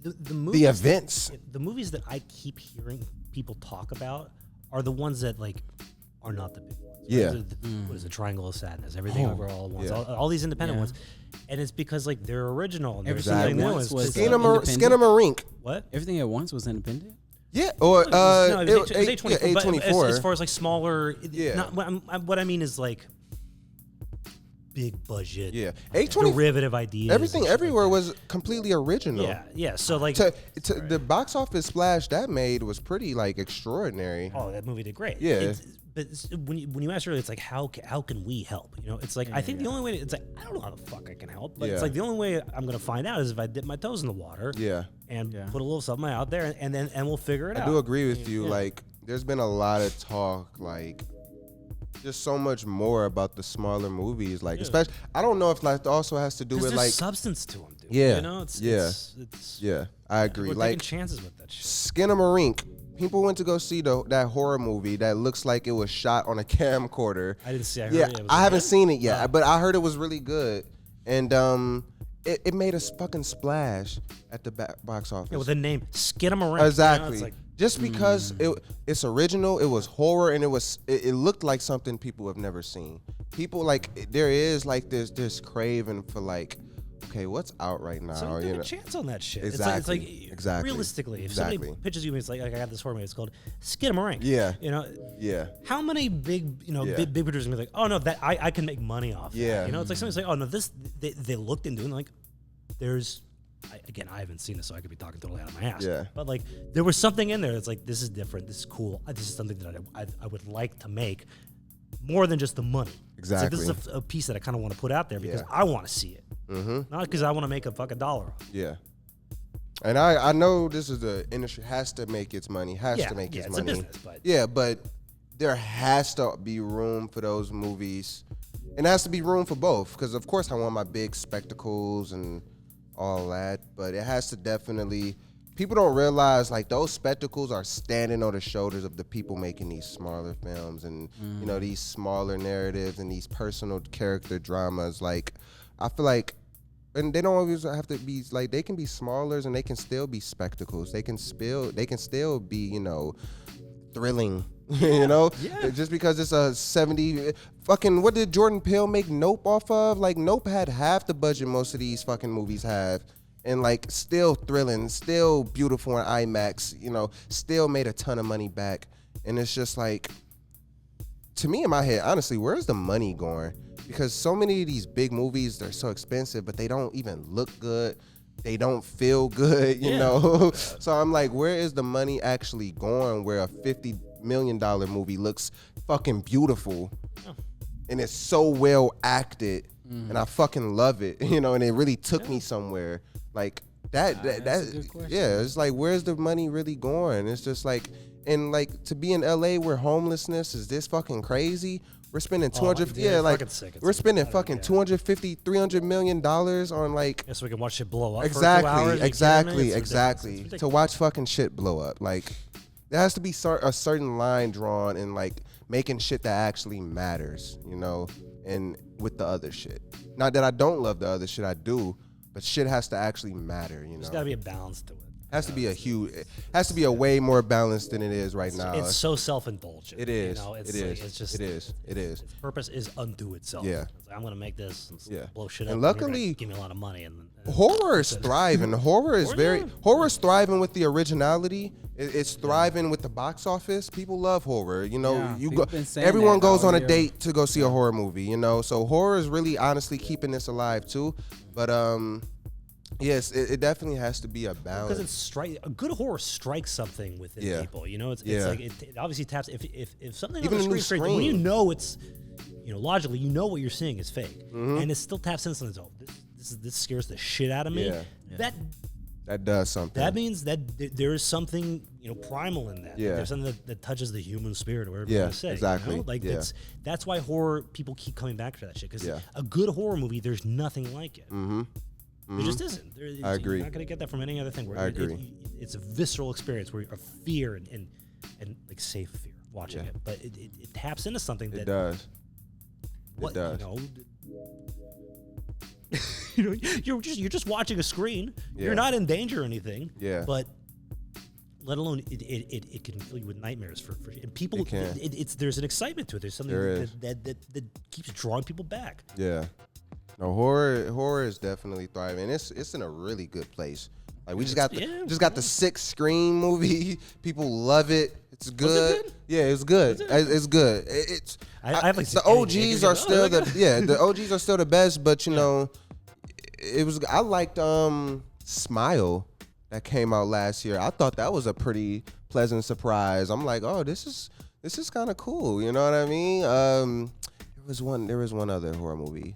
the events. The movies that I keep hearing people talk about are the ones that like are not the big ones. Yeah. What is it? Triangle of Sadness, Everything Over All at Once, all these independent ones. And it's because like they're original. And Everything something at new. Once was Skinnamarink. What? Everything at Once was independent. Yeah, or It was A24. A24. But as far as like smaller, Yeah. what I mean is like big budget, derivative ideas. Everything everywhere was completely original. Yeah. So like the box office splash that made was pretty like extraordinary. Oh, that movie did great. Yeah. But when you asked earlier, it's like how can we help? You know, it's like I think the only way it's like I don't know how the fuck I can help, but it's like the only way I'm gonna find out is if I dip my toes in the water. And put a little something out there, and we'll figure it out. I do agree with you. Like, there's been a lot of talk, like, just so much more about the smaller movies. Like, especially, I don't know if that also has to do with like substance to them, dude. Yeah, you know, it's I agree. We're like taking chances with that shit. Skinamarink. People went to go see that horror movie that looks like it was shot on a camcorder. I didn't see. I heard I haven't seen it yet, but I heard it was really good, and it made a fucking splash at the box office. Yeah, with the name Skinamarink. Exactly. You know, it's like, just because it's original, it was horror, and it looked like something people have never seen. People like there is like this craving for like, okay, what's out right now? So take a chance on that shit. Exactly. It's like realistically, if somebody pitches you, it's like I got this horror movie. It's called Skinamarink. Yeah. You know. Yeah. How many big big producers gonna be like, oh no, that I can make money off. Yeah. That. You know, it's like somebody's like, oh no, this they looked into it and like, there's. I haven't seen this, so I could be talking totally out of my ass. Yeah. But like, there was something in there that's like, this is different. This is cool. This is something that I would like to make more than just the money. Exactly. It's like, this is a piece that I kind of want to put out there because I want to see it. Mm-hmm. Not because I want to make a fucking dollar off. Yeah. And I know this is the industry has to make its money, to make its money. It's a business, but. Yeah, but there has to be room for those movies. And there has to be room for both. Because, of course, I want my big spectacles and all that. But it has to definitely... People don't realize, like, those spectacles are standing on the shoulders of the people making these smaller films and, you know, these smaller narratives and these personal character dramas. Like, I feel like... And they don't always have to be like they can be smaller and they can still be spectacles. They can still be, you know, thrilling. You know? Yeah. Just because it's a 70 fucking what did Jordan Peele make Nope off of? Like Nope had half the budget most of these fucking movies have. And like still thrilling, still beautiful in IMAX, you know, still made a ton of money back. And it's just like to me in my head, honestly, where's the money going? Because so many of these big movies, they're so expensive, but they don't even look good. They don't feel good, you know? So I'm like, where is the money actually going where a $50 million movie looks fucking beautiful and it's so well acted and I fucking love it, you know, and it really took me somewhere. Like that's a good question. Yeah, it's like, where's the money really going? It's just like, and like to be in LA where homelessness is this fucking crazy. We're spending we're spending fucking $250, $300 million on like. Yeah, so we can watch shit blow up. Exactly, for 2 hours, exactly. To watch fucking shit blow up, like there has to be a certain line drawn in like making shit that actually matters, you know, and with the other shit. Not that I don't love the other shit, I do, but shit has to actually matter, you know. There's got to be a balance to it. Has to be a way more balanced than it is right now. It's so self-indulgent. It is. You know, it is. It's just, it is. Its purpose is undo itself. Yeah. It's like, I'm gonna make this and blow shit up. And luckily, give me a lot of money. And horror is thriving. Horror is thriving with the originality. It's thriving with the box office. People love horror. You know, everyone goes on a date to go see a horror movie. You know, so horror is really honestly keeping this alive too. But yes, it definitely has to be a balance. Because a good horror strikes something within people. You know, it's like it obviously taps if something even on the screen, when you know it's, you know, logically you know what you're seeing is fake, and it still taps into something. This scares the shit out of me. Yeah. That does something. That means that there is something, you know, primal in that. Yeah. There's something that touches the human spirit, or whatever you want to say. Exactly. You know? Like that's why horror people keep coming back to that shit. Because a good horror movie, there's nothing like it. There just isn't. I agree. You're not gonna get that from any other thing. I agree. It's a visceral experience where of fear and like safe fear watching it, but it taps into something that it does. What, it does. You know, you're just watching a screen. You're not in danger or anything. Yeah. But let alone it can fill you with nightmares for and people. There's an excitement to it. There's something that keeps drawing people back. Yeah. No, horror is definitely thriving. It's in a really good place. Like we just got the 6 Scream movie. People love it. It's good. Yeah, it's good. It's good. It's I haven't seen the anything. OGs are still the OGs are still the best. But you know, it was. I liked Smile that came out last year. I thought that was a pretty pleasant surprise. I'm like, oh, this is kind of cool. You know what I mean? There was one other horror movie.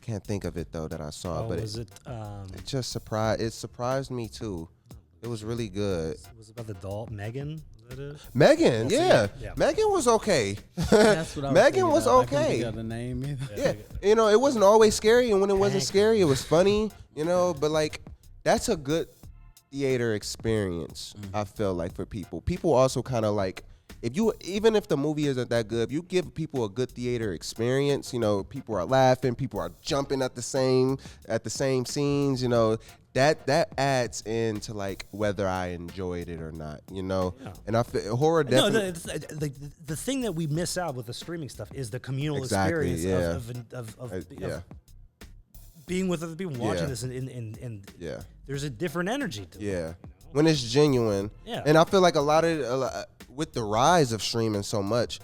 Can't think of it though that I saw, but was it? It just surprised me too. It was really good. It was about the doll Megan. Is that it? Megan, yeah. Yeah. Megan was okay. That's what I was Megan thinking was of. I couldn't okay. think of the name either. Yeah, you know, it wasn't always scary, and when it wasn't scary, it was funny. You know, but like that's a good theater experience. I feel like for people. People also kind of like even if the movie isn't that good, if you give people a good theater experience, you know, people are laughing, people are jumping at the same scenes, you know, that adds into like whether I enjoyed it or not, you know. Yeah. And I feel horror definitely. No, the thing that we miss out with the streaming stuff is the communal experience of being with other people watching this, and there's a different energy to it. Yeah. You know? When it's genuine. Yeah. And I feel like a lot with the rise of streaming so much,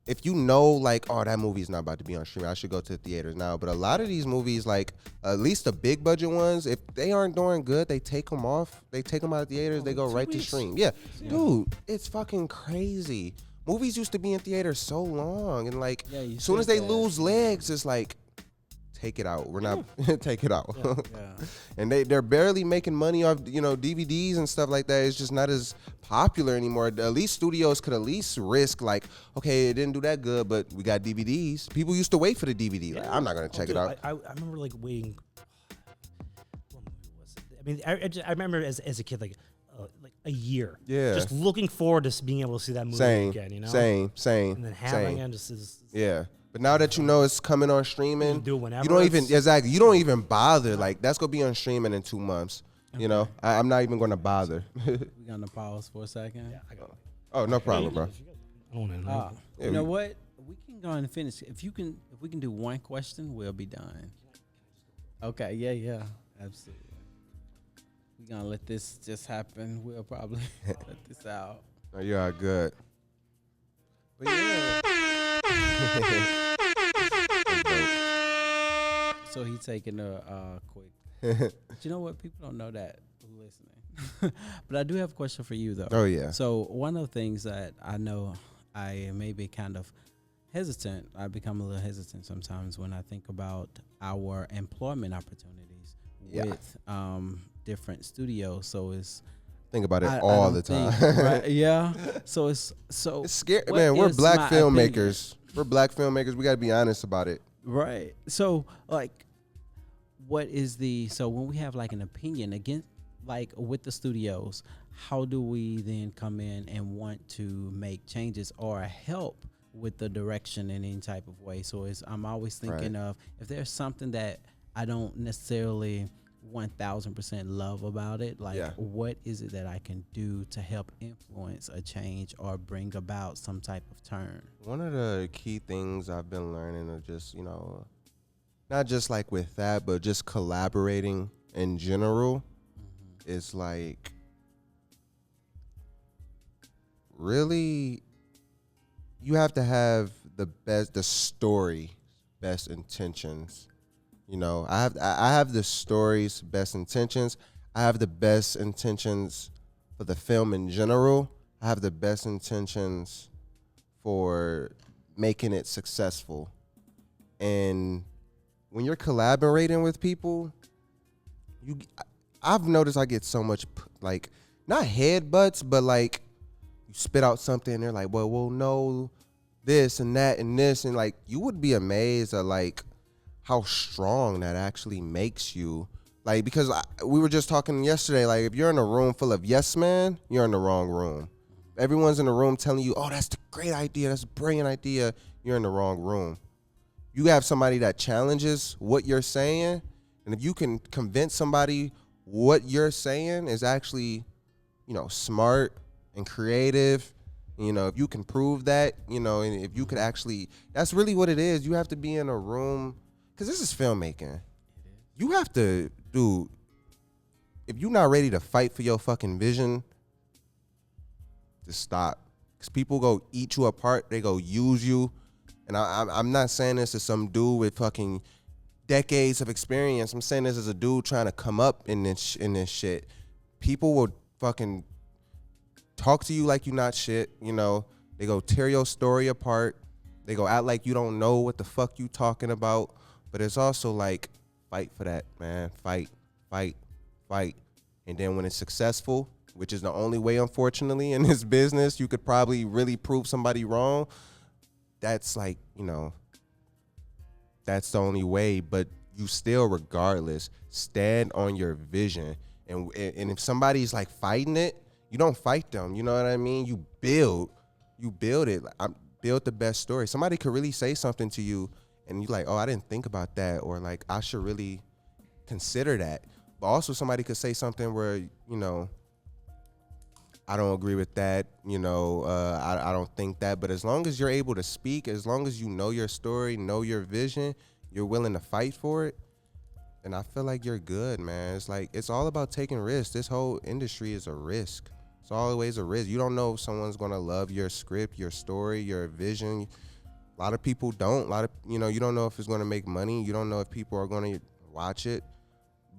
if you know, like, oh, that movie's not about to be on streaming, I should go to the theaters now. But a lot of these movies, like, at least the big budget ones, if they aren't doing good, they take them off. They take them out of theaters. They go right to stream. Yeah. Dude, it's fucking crazy. Movies used to be in theaters so long. And, like, as soon as they lose legs, it's like, take it out. We're not take it out. And they're barely making money off, you know, DVDs and stuff like that. It's just not as popular anymore. At least studios could at least risk like, okay, it didn't do that good, but we got DVDs. People used to wait for the DVD. Like, I'm not gonna check it out. I remember like waiting. What movie was it? I mean, I remember as a kid like a year. Yeah. Just looking forward to being able to see that movie again. You know. Same. And then having it just is. Yeah. But now that you know it's coming on streaming, do it whenever you don't even bother. Like that's gonna be on streaming in 2 months. Okay. You know, I'm not even gonna bother. We gonna pause for a second. Yeah, I got it. Oh, no problem, bro. I don't know. You know what? We can go and finish. If we can do one question, we'll be done. Okay. Yeah. Absolutely. We're gonna let this just happen. We'll probably let this out. Oh, you are good. But yeah. So he's taking a quick. But you know what? People don't know that listening. But I do have a question for you though. Oh yeah. So one of the things that I know I may be kind of hesitant. I become a little hesitant sometimes when I think about our employment opportunities with different studios. So it's think about it all the time. Right? Yeah. So it's scary, man. We're black filmmakers. We're black filmmakers. We got to be honest about it. Right. So like, what is so when we have like an opinion against, like with the studios, how do we then come in and want to make changes or help with the direction in any type of way? So I'm always thinking of if there's something that I don't necessarily 1000% love about it, like what is it that I can do to help influence a change or bring about some type of turn? One of the key things I've been learning are just, you know, not just like with that, but just collaborating in general is like really you have to have the story, best intentions. You know, I have the story's best intentions. I have the best intentions for the film in general. I have the best intentions for making it successful. And when you're collaborating with people, I've noticed I get so much like not headbutts, but like you spit out something and they're like, well, no, this and that and this, and like you would be amazed at like how strong that actually makes you. Like, because we were just talking yesterday, like if you're in a room full of yes men, you're in the wrong room. Everyone's in the room telling you, oh, that's the great idea, that's a brilliant idea, you're in the wrong room. You have somebody that challenges what you're saying, and if you can convince somebody what you're saying is actually, you know, smart and creative, you know, if you can prove that, you know, and if you could actually, that's really what it is. You have to be in a room, because this is filmmaking. You have to, dude, if you're not ready to fight for your fucking vision, to stop. Because people go eat you apart. They go use you. And I'm not saying this as some dude with fucking decades of experience. I'm saying this as a dude trying to come up in this shit. People will fucking talk to you like you not shit, you know. They go tear your story apart. They go act like you don't know what the fuck you talking about. But it's also like, fight for that, man. Fight. And then when it's successful, which is the only way, unfortunately, in this business, you could probably really prove somebody wrong. That's like, you know, that's the only way. But you still, regardless, stand on your vision. And if somebody's like fighting it, you don't fight them. You know what I mean? You build it. I build the best story. Somebody could really say something to you and you're like, oh, I didn't think about that. Or like, I should really consider that. But also somebody could say something where, you know, I don't agree with that. You know, I don't think that. But as long as you're able to speak, as long as you know your story, know your vision, you're willing to fight for it, and I feel like you're good, man. It's like, it's all about taking risks. This whole industry is a risk. It's always a risk. You don't know if someone's going to love your script, your story, your vision. A lot of people don't. You don't know if it's going to make money. You don't know if people are going to watch it.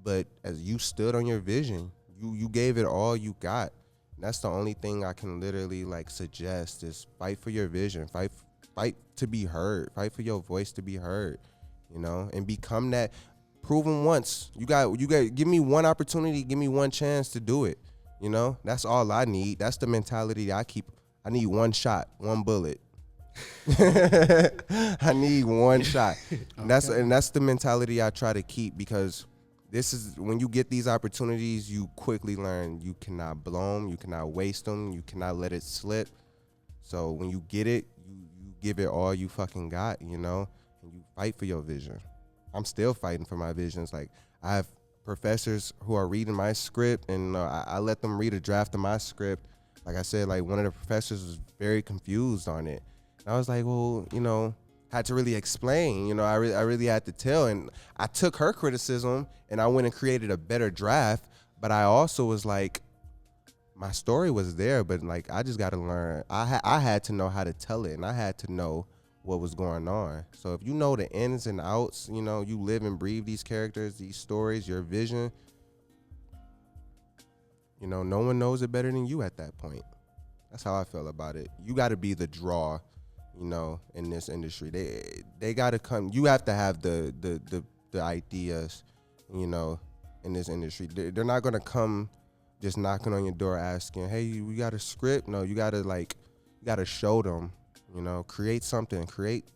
But as you stood on your vision, you gave it all you got. And that's the only thing I can literally like suggest is fight for your vision. Fight to be heard. Fight for your voice to be heard, you know, and become that. Prove them once. You got. Give me one opportunity. Give me one chance to do it. You know, that's all I need. That's the mentality I keep. I need one shot, one bullet. I need one shot. And that's the mentality I try to keep, because this is when you get these opportunities, you quickly learn you cannot blow them, you cannot waste them, you cannot let it slip. So when you get it, you give it all you fucking got, you know, and you fight for your vision. I'm still fighting for my visions. Like, I have professors who are reading my script, and I let them read a draft of my script. Like I said, like, one of the professors was very confused on it. And I was like, well, you know, had to really explain, you know, I really had to tell. And I took her criticism and I went and created a better draft. But I also was like, my story was there, but like, I just got to learn. I had to know how to tell it, and I had to know what was going on. So if you know the ins and outs, you know, you live and breathe these characters, these stories, your vision, you know, no one knows it better than you at that point. That's how I feel about it. You got to be the draw, you know, in this industry. They got to come. You have to have the ideas, you know, in this industry. They're not going to come just knocking on your door asking, hey, we got a script? No, you got to show them. You know, create something.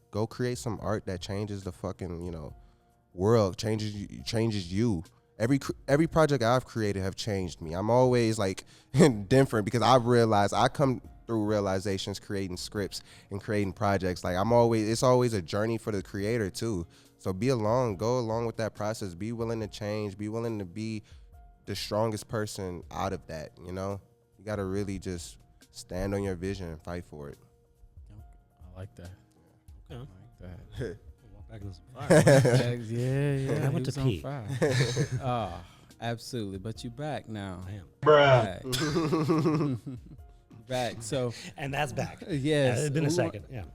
Go create some art that changes the fucking, you know, world. Changes you. Every project I've created have changed me. I'm always like different, because I've realized I come through realizations creating scripts and creating projects. Like, it's always a journey for the creator too. So go along with that process. Be willing to change. Be willing to be the strongest person out of that. You know, you got to really just stand on your vision and fight for it. I like that. Okay. I like that. Walk back into some fire. Yeah. I went to pee. Oh, absolutely. But you're back now. I am. Bruh. Back. So, And that's back. yes. It's been a second. Yeah.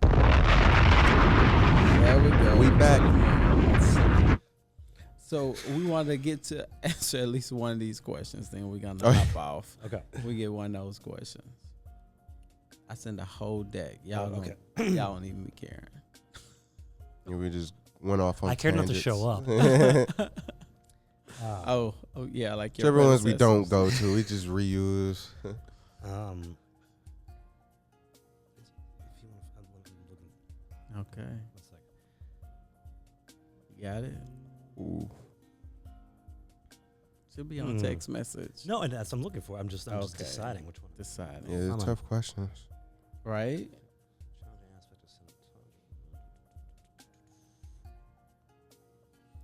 There we go. We back. So we wanted to get to answer at least one of these questions. Then we're gonna hop off. Okay. We get one of those questions. I send a whole deck. Y'all okay. Y'all don't even be caring. And we just went off on I cared not to tangents. show up. Oh yeah, like your Whichever ones we don't predecessors. go to, we just reuse. If you want to, I'm looking. Okay, 1 second. you got it. Ooh. Should be on text message. No, and that's what I'm looking for. I'm just Okay. deciding which one. Deciding. Yeah, they're I'm tough questions. Right.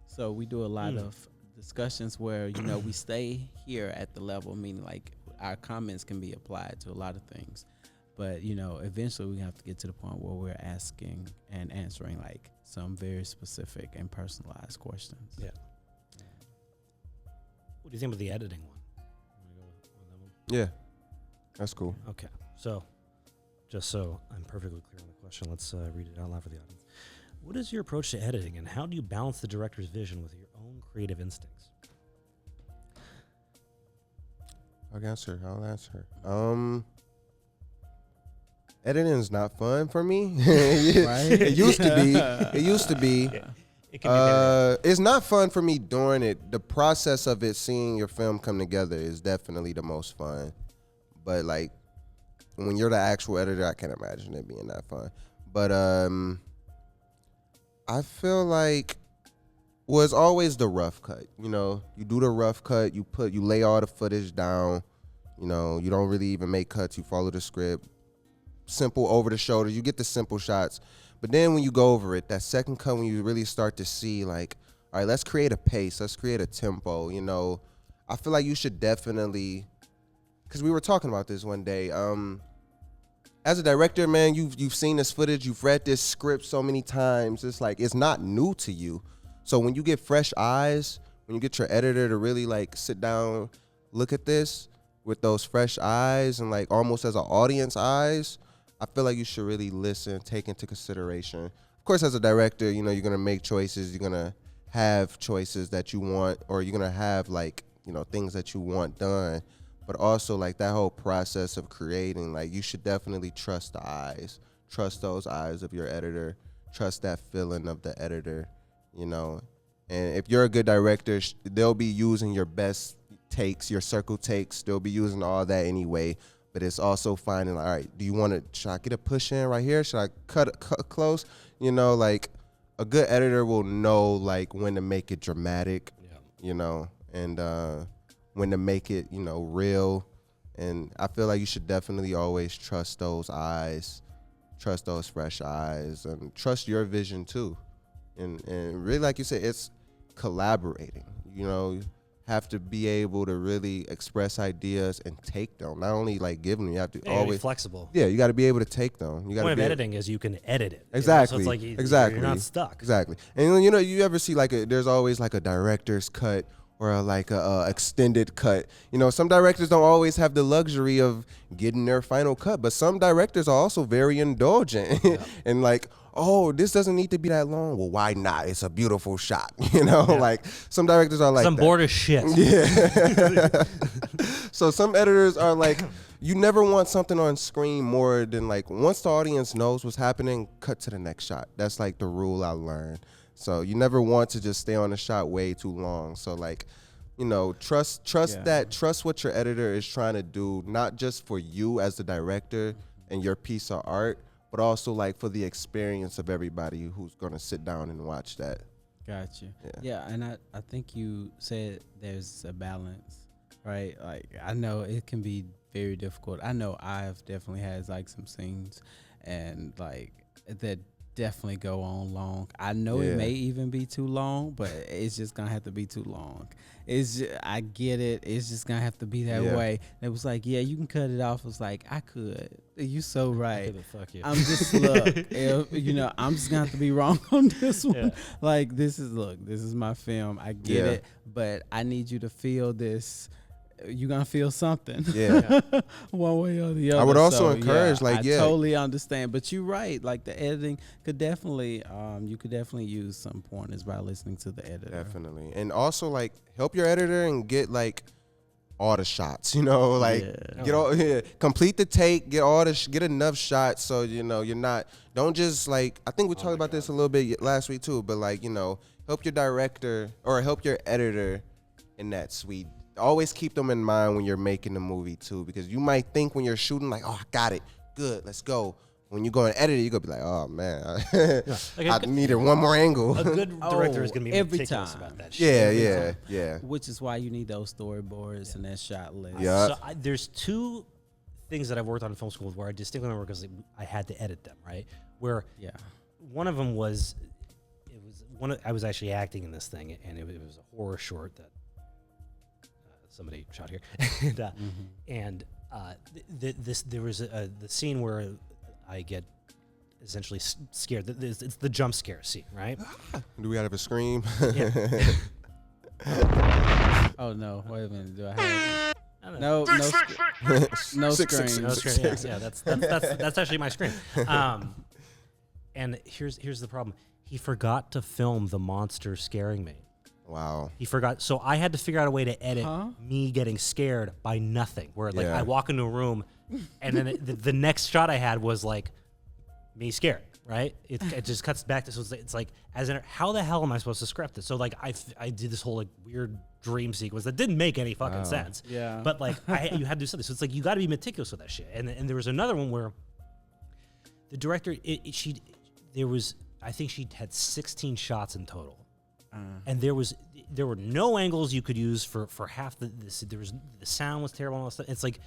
So we do a lot of discussions where, you know, we stay here at the level, meaning like our comments can be applied to a lot of things. But, you know, eventually we have to get to the point where we're asking and answering like some very specific and personalized questions. Yeah. What do you think about the editing one? Yeah, that's cool. Okay. So, just so I'm perfectly clear on the question, let's read it out loud for the audience. What is your approach to editing, and how do you balance the director's vision with your own creative instincts? I'll answer. Editing is not fun for me. It used to be. It used to be. It can be It's not fun for me during it. The process of it, seeing your film come together, is definitely the most fun. But like, when you're the actual editor, I can't imagine it being that fun. But I feel like, well, it's always the rough cut. You know, you do the rough cut. You lay all the footage down. You know, you don't really even make cuts. You follow the script. Simple over the shoulder. You get the simple shots. But then when you go over it, that second cut, when you really start to see like, all right, let's create a pace. Let's create a tempo. You know, I feel like you should definitely, because we were talking about this one day. As a director, man, you've seen this footage. You've read this script so many times. It's like, it's not new to you. So when you get fresh eyes, when you get your editor to really like sit down, look at this with those fresh eyes and like almost as an audience eyes, I feel like you should really listen, take into consideration. Of course, as a director, you know, you're going to make choices. You're going to have choices that you want, or you're going to have like, you know, things that you want done. But also like that whole process of creating, like you should definitely trust the eyes. Trust those eyes of your editor. Trust that feeling of the editor, you know. And if you're a good director, they'll be using your best takes, your circle takes. They'll be using all that anyway. But it's also finding, all right, should I get a push in right here? Should I cut close? You know, like a good editor will know like when to make it dramatic, you know, and when to make it, you know, real. And I feel like you should definitely always trust those eyes, trust those fresh eyes, and trust your vision too. And really, like you said, it's collaborating, you know. Have to be able to really express ideas and take them. Not only like give them, you have to always be flexible. Yeah, you got to be able to take them. You got the point to of editing is you can edit it. Exactly. You know? So it's like exactly. You're not stuck. Exactly. And you know, you ever see like there's always like a director's cut or like a extended cut. You know, some directors don't always have the luxury of getting their final cut, but some directors are also very indulgent and like, oh, this doesn't need to be that long. Well, why not? It's a beautiful shot. You know, like some directors are like I'm bored as shit. Yeah. So some editors are like, you never want something on screen more than like, once the audience knows what's happening, cut to the next shot. That's like the rule I learned. So you never want to just stay on the shot way too long. So like, you know, trust what your editor is trying to do, not just for you as the director and your piece of art, but also like for the experience of everybody who's going to sit down and watch that. Gotcha. Yeah, and I think you said there's a balance, right? Like, I know it can be very difficult. I know I've definitely had like some scenes and like that definitely go on long. I know it may even be too long, but it's just gonna have to be too long. I get it. It's just gonna have to be that way. And it was like, yeah, you can cut it off. It was like, I could. You so right. Fuck you. I'm just you know, I'm just gonna have to be wrong on this one. Like, this is my film. I get it, but I need you to feel this. You're gonna feel something, one way or the other. I would also encourage, I totally understand. But you're right. Like the editing could definitely, you could definitely use some pointers by listening to the editor. Definitely, and also like help your editor and get like all the shots. You know, like complete the take, get enough shots so you know don't just like. I think we talked about this a little bit last week too, but like, you know, help your director or help your editor in that suite. Always keep them in mind when you're making the movie too, because you might think when you're shooting like, oh, I got it, good, let's go. When you go and edit it, you're gonna be like, oh man, I needed one more angle. A good director is gonna be every meticulous time about that shit. Yeah. Which is why you need those storyboards and that shot list. Yeah. So there's two things that I've worked on in film school where I distinctly remember because I had to edit them, right? Where one of them was, I was actually acting in this thing, and it was a horror short that somebody shot here, and there was the scene where I get essentially scared. It's the jump scare scene, right? Do we have a scream? Oh no! Wait a minute. Do I have? No, no, no screen. No screen. Yeah, that's actually my screen. And here's the problem. He forgot to film the monster scaring me. Wow. He forgot. So I had to figure out a way to edit me getting scared by nothing. Where like I walk into a room, and then the next shot I had was like me scared. Right? It just cuts back to, so it's like, as in, how the hell am I supposed to script it? So like I did this whole like weird dream sequence that didn't make any fucking sense. Yeah. But like you had to do something. So it's like you got to be meticulous with that shit. And there was another one where the director I think she had 16 shots in total. And there were no angles you could use for half the sound was terrible and all that stuff. It's like,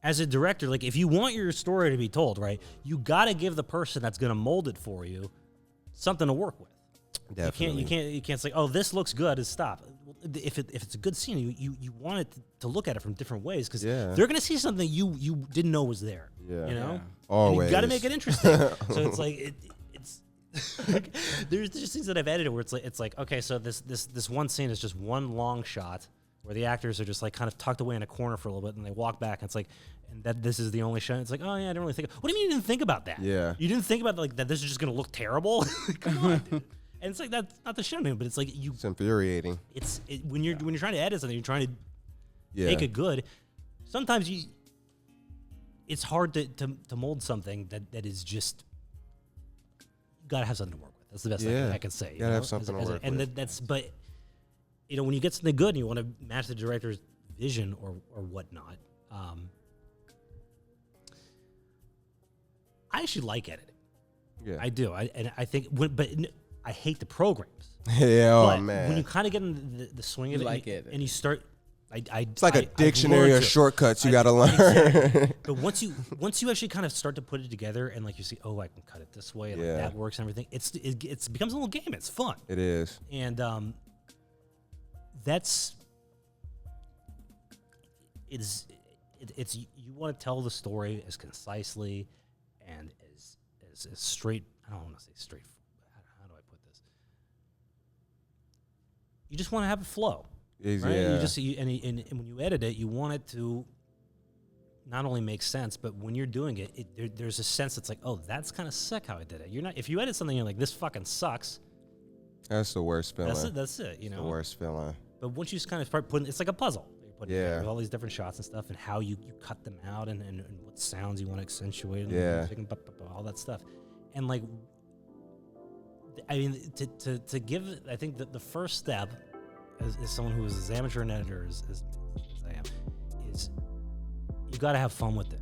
as a director, like if you want your story to be told, right, you got to give the person that's going to mold it for you something to work with. Definitely. You can't say, oh, this looks good, and stop. If it's a good scene, you want it to look at it from different ways, because they're going to see something you didn't know was there. Yeah. You know? Yeah. Always. You got to make it interesting. So it's like it's like, there's just things that I've edited where it's like okay, so this one scene is just one long shot where the actors are just like kind of tucked away in a corner for a little bit, and they walk back, and it's like, and that this is the only shot. It's like, oh yeah, I didn't really think. What do you mean you didn't think about that? Yeah. You didn't think about like that. This is just gonna look terrible. Come on, dude. And it's like that's not the shit, man. But it's like It's infuriating. When you're trying to edit something, you're trying to make it good. Sometimes it's hard to mold something that is just, you gotta have something to work with. That's the best thing I can say. You gotta have something to work with. And that's but. You know, when you get something good and you want to match the director's vision or whatnot, I actually like editing. Yeah. I do. I think, but I hate the programs. Yeah, but man. when you kind of get in the swing of it, and you start, It's like a dictionary of shortcuts you got to learn. Exactly. But once you actually kind of start to put it together and like you see, oh, I can cut it this way, and like that works and everything. It becomes a little game. It's fun. It is. And it's you want to tell the story as concisely and as straight. I don't want to say straight. How do I put this? You just want to have it flow, right? Yeah. And when you edit it, you want it to not only make sense, but when you're doing it, there's a sense that's like, oh, that's kind of sick how I did it. You're not, if you edit something, you're like, this fucking sucks. That's the worst feeling. That's it. You know, the worst feeling. But once you just kind of start putting, it's like a puzzle. You're putting together with all these different shots and stuff, and how you cut them out, and what sounds you want to accentuate, and music and all that stuff. And like, I mean, to give, I think that the first step, as someone who is as amateur an editor as I am, is you got to have fun with it.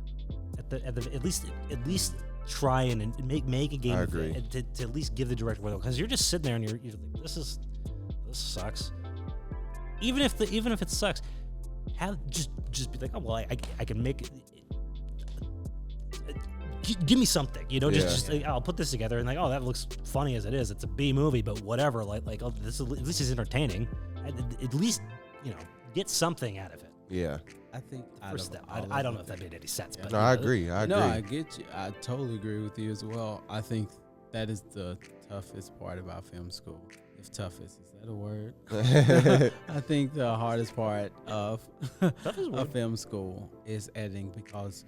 At least try and make a game of it, and to at least give the director what, because you're just sitting there and you're like, this sucks. Even if it sucks, just be like, oh well, I can make it. Give me something, you know. Just like, I'll put this together and like, oh, that looks funny as it is. It's a B movie, but whatever. Like oh, this is entertaining. At least get something out of it. Yeah. I think first step. I don't know if that made any sense, but no, I agree. No, I get you. I totally agree with you as well. I think that is the toughest part about film school. If toughest is that a word? I think the hardest part of film school is editing, because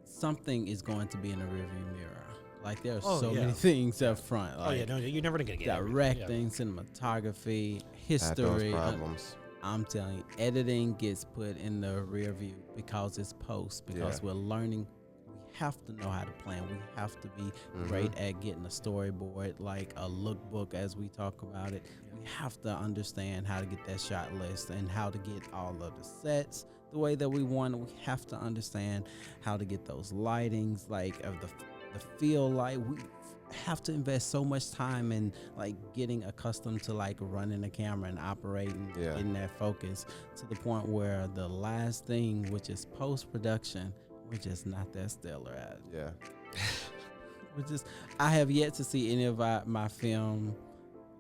something is going to be in the rearview mirror. Like there are many things up front. Like, no, you're never gonna get directing, cinematography, history. Problems. I'm telling you, editing gets put in the rear view because it's post, because we're learning. We have to know how to plan. We have to be great at getting a storyboard, like a lookbook as we talk about it. We have to understand how to get that shot list and how to get all of the sets the way that we want. We have to understand how to get those lightings, like of the feel light. We have to invest so much time in like getting accustomed to like running the camera and operating in that focus, to the point where the last thing, which is post-production, we're just not that stellar at. I have yet to see any of my film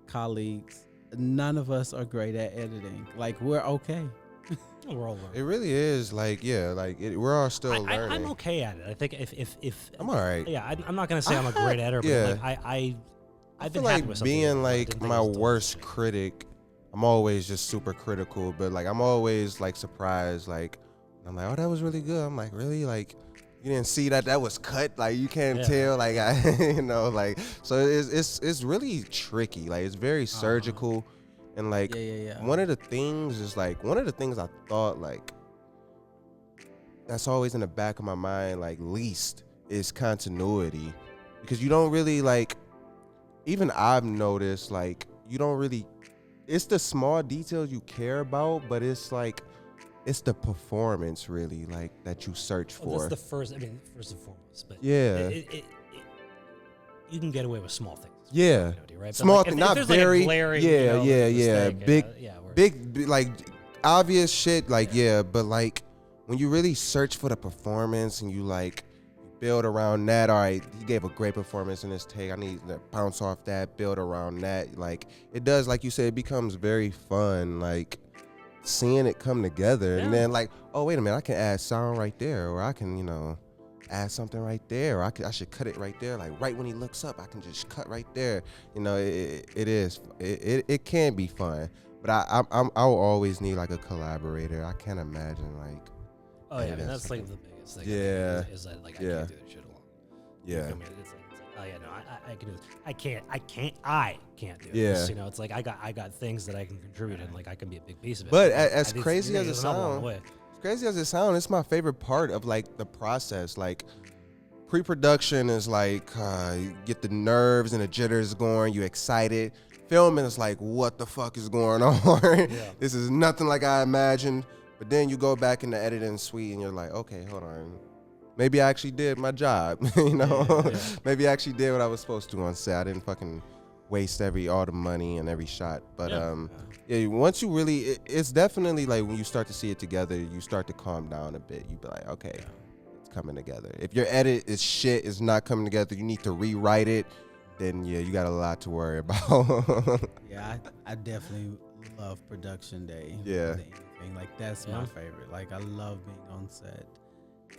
colleagues. None of us are great at editing. Like, we're okay. We're all learning. It really is we're all still learning. I'm okay at it. I think if I'm all right. Yeah, I'm not gonna say I'm a great editor, but like I've been feel happy like with something being that I like didn't think my was worst critic. I'm always just super critical, but like I'm always like surprised, like I'm like, oh, that was really good. I'm like, really? Like, you didn't see that was cut? Like, you can't Yeah. tell? Like, like, so it's really tricky. Like, it's very surgical. And, like, one of the things I thought, like, that's always in the back of my mind, like, least is continuity. Because you don't really, like, even I've noticed, like, you don't really, it's the small details you care about, but it's like, it's the performance really, like, that you search for. That's the first and foremost. But yeah, you can get away with small things. Yeah, right? Small like, thing, if not there's very. Like a glaring, Mistake, big, like obvious shit. Like but like when you really search for the performance and you like build around that. All right, he gave a great performance in this take. I need to bounce off that, build around that. Like it does, like you said, it becomes very fun. Like seeing it come together, and then like, oh wait a minute, I can add sound right there, or I can add something right there, or I should cut it right there. Like right when he looks up, I can just cut right there. It can be fun, but I'll always need like a collaborator. I can't imagine like. Oh yeah, I mean that's like the biggest thing. Yeah. Is that like I can't do this shit alone. Yeah. I mean, it's like oh yeah, no, I can do this. I can't do Yeah. this. It's like I got things that I can contribute and like I can be a big piece of it. But like, as crazy as it sounds, it's my favorite part of like the process. Like pre-production is like you get the nerves and the jitters going, you excited. Filming is like, what the fuck is going on? This is nothing like I imagined. But then you go back in the editing suite and you're like, okay, hold on. Maybe I actually did my job, Maybe I actually did what I was supposed to on set. I didn't fucking waste all the money and every shot. But once you really, it's definitely like when you start to see it together, you start to calm down a bit. You be like, okay, it's coming together. If your edit is shit, it's not coming together, you need to rewrite it, then you got a lot to worry about. I definitely love production day. Yeah. Like that's my favorite. Like I love being on set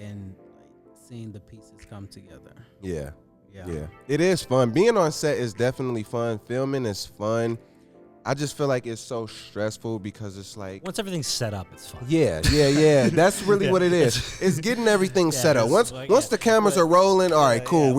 and like seeing the pieces come together. Yeah. It is fun. Being on set is definitely fun. Filming is fun. I just feel like it's so stressful because it's like once everything's set up, it's fun. Yeah. That's really what it is. It's getting everything set up. Once the cameras are rolling, all right, cool.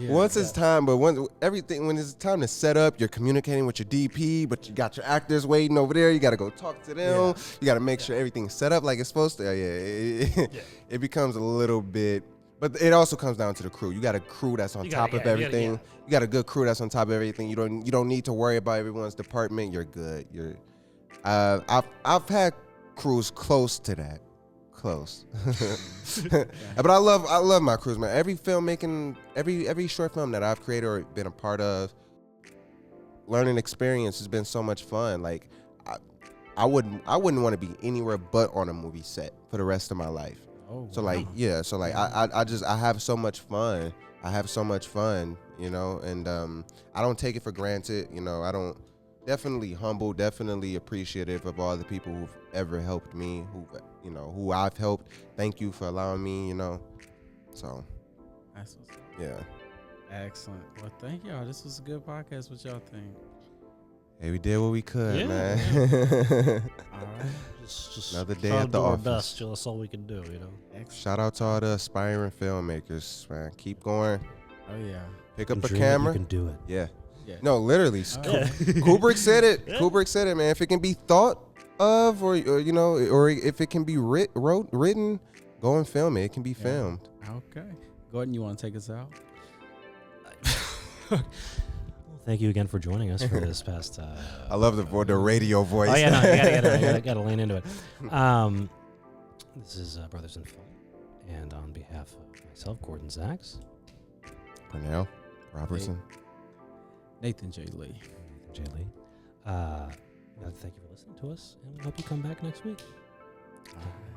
Once it's time, but when it's time to set up, you're communicating with your DP, but you got your actors waiting over there. You got to go talk to them. You got to make sure everything's set up like it's supposed to. It becomes a little bit. But it also comes down to the crew. You got a crew that's on top of everything. You got a good crew that's on top of everything. You don't need to worry about everyone's department. You're good. I've had crews close to that. Close. But I love my crews, man. Every filmmaking, every short film that I've created or been a part of, learning experience has been so much fun. Like I wouldn't want to be anywhere but on a movie set for the rest of my life. I have so much fun. And I don't take it for granted. I don't, definitely humble, definitely appreciative of all the people who've ever helped me, who I've helped. Thank you for allowing me, so. That's what's up. Yeah. Excellent. Well, thank y'all. This was a good podcast. What y'all think? Hey, we did what we could, man. All right. Just another day at the office. Best, that's all we can do, Excellent. Shout out to all the aspiring filmmakers, man. Keep going. Oh yeah. Pick up a camera. You can do it. Yeah. No, literally. Kubrick said it. Yeah. Kubrick said it, man. If it can be thought of, or if it can be written, go and film it. It can be filmed. Okay. Gordon, you want to take us out? Thank you again for joining us for this past. I love the radio voice. Oh yeah, no, you gotta lean into it. This is Brothers in Film, and on behalf of myself, Gordon Zacks, Pernell Robertson, Nathan J. Lee. Thank you for listening to us, and we hope you come back next week. All right.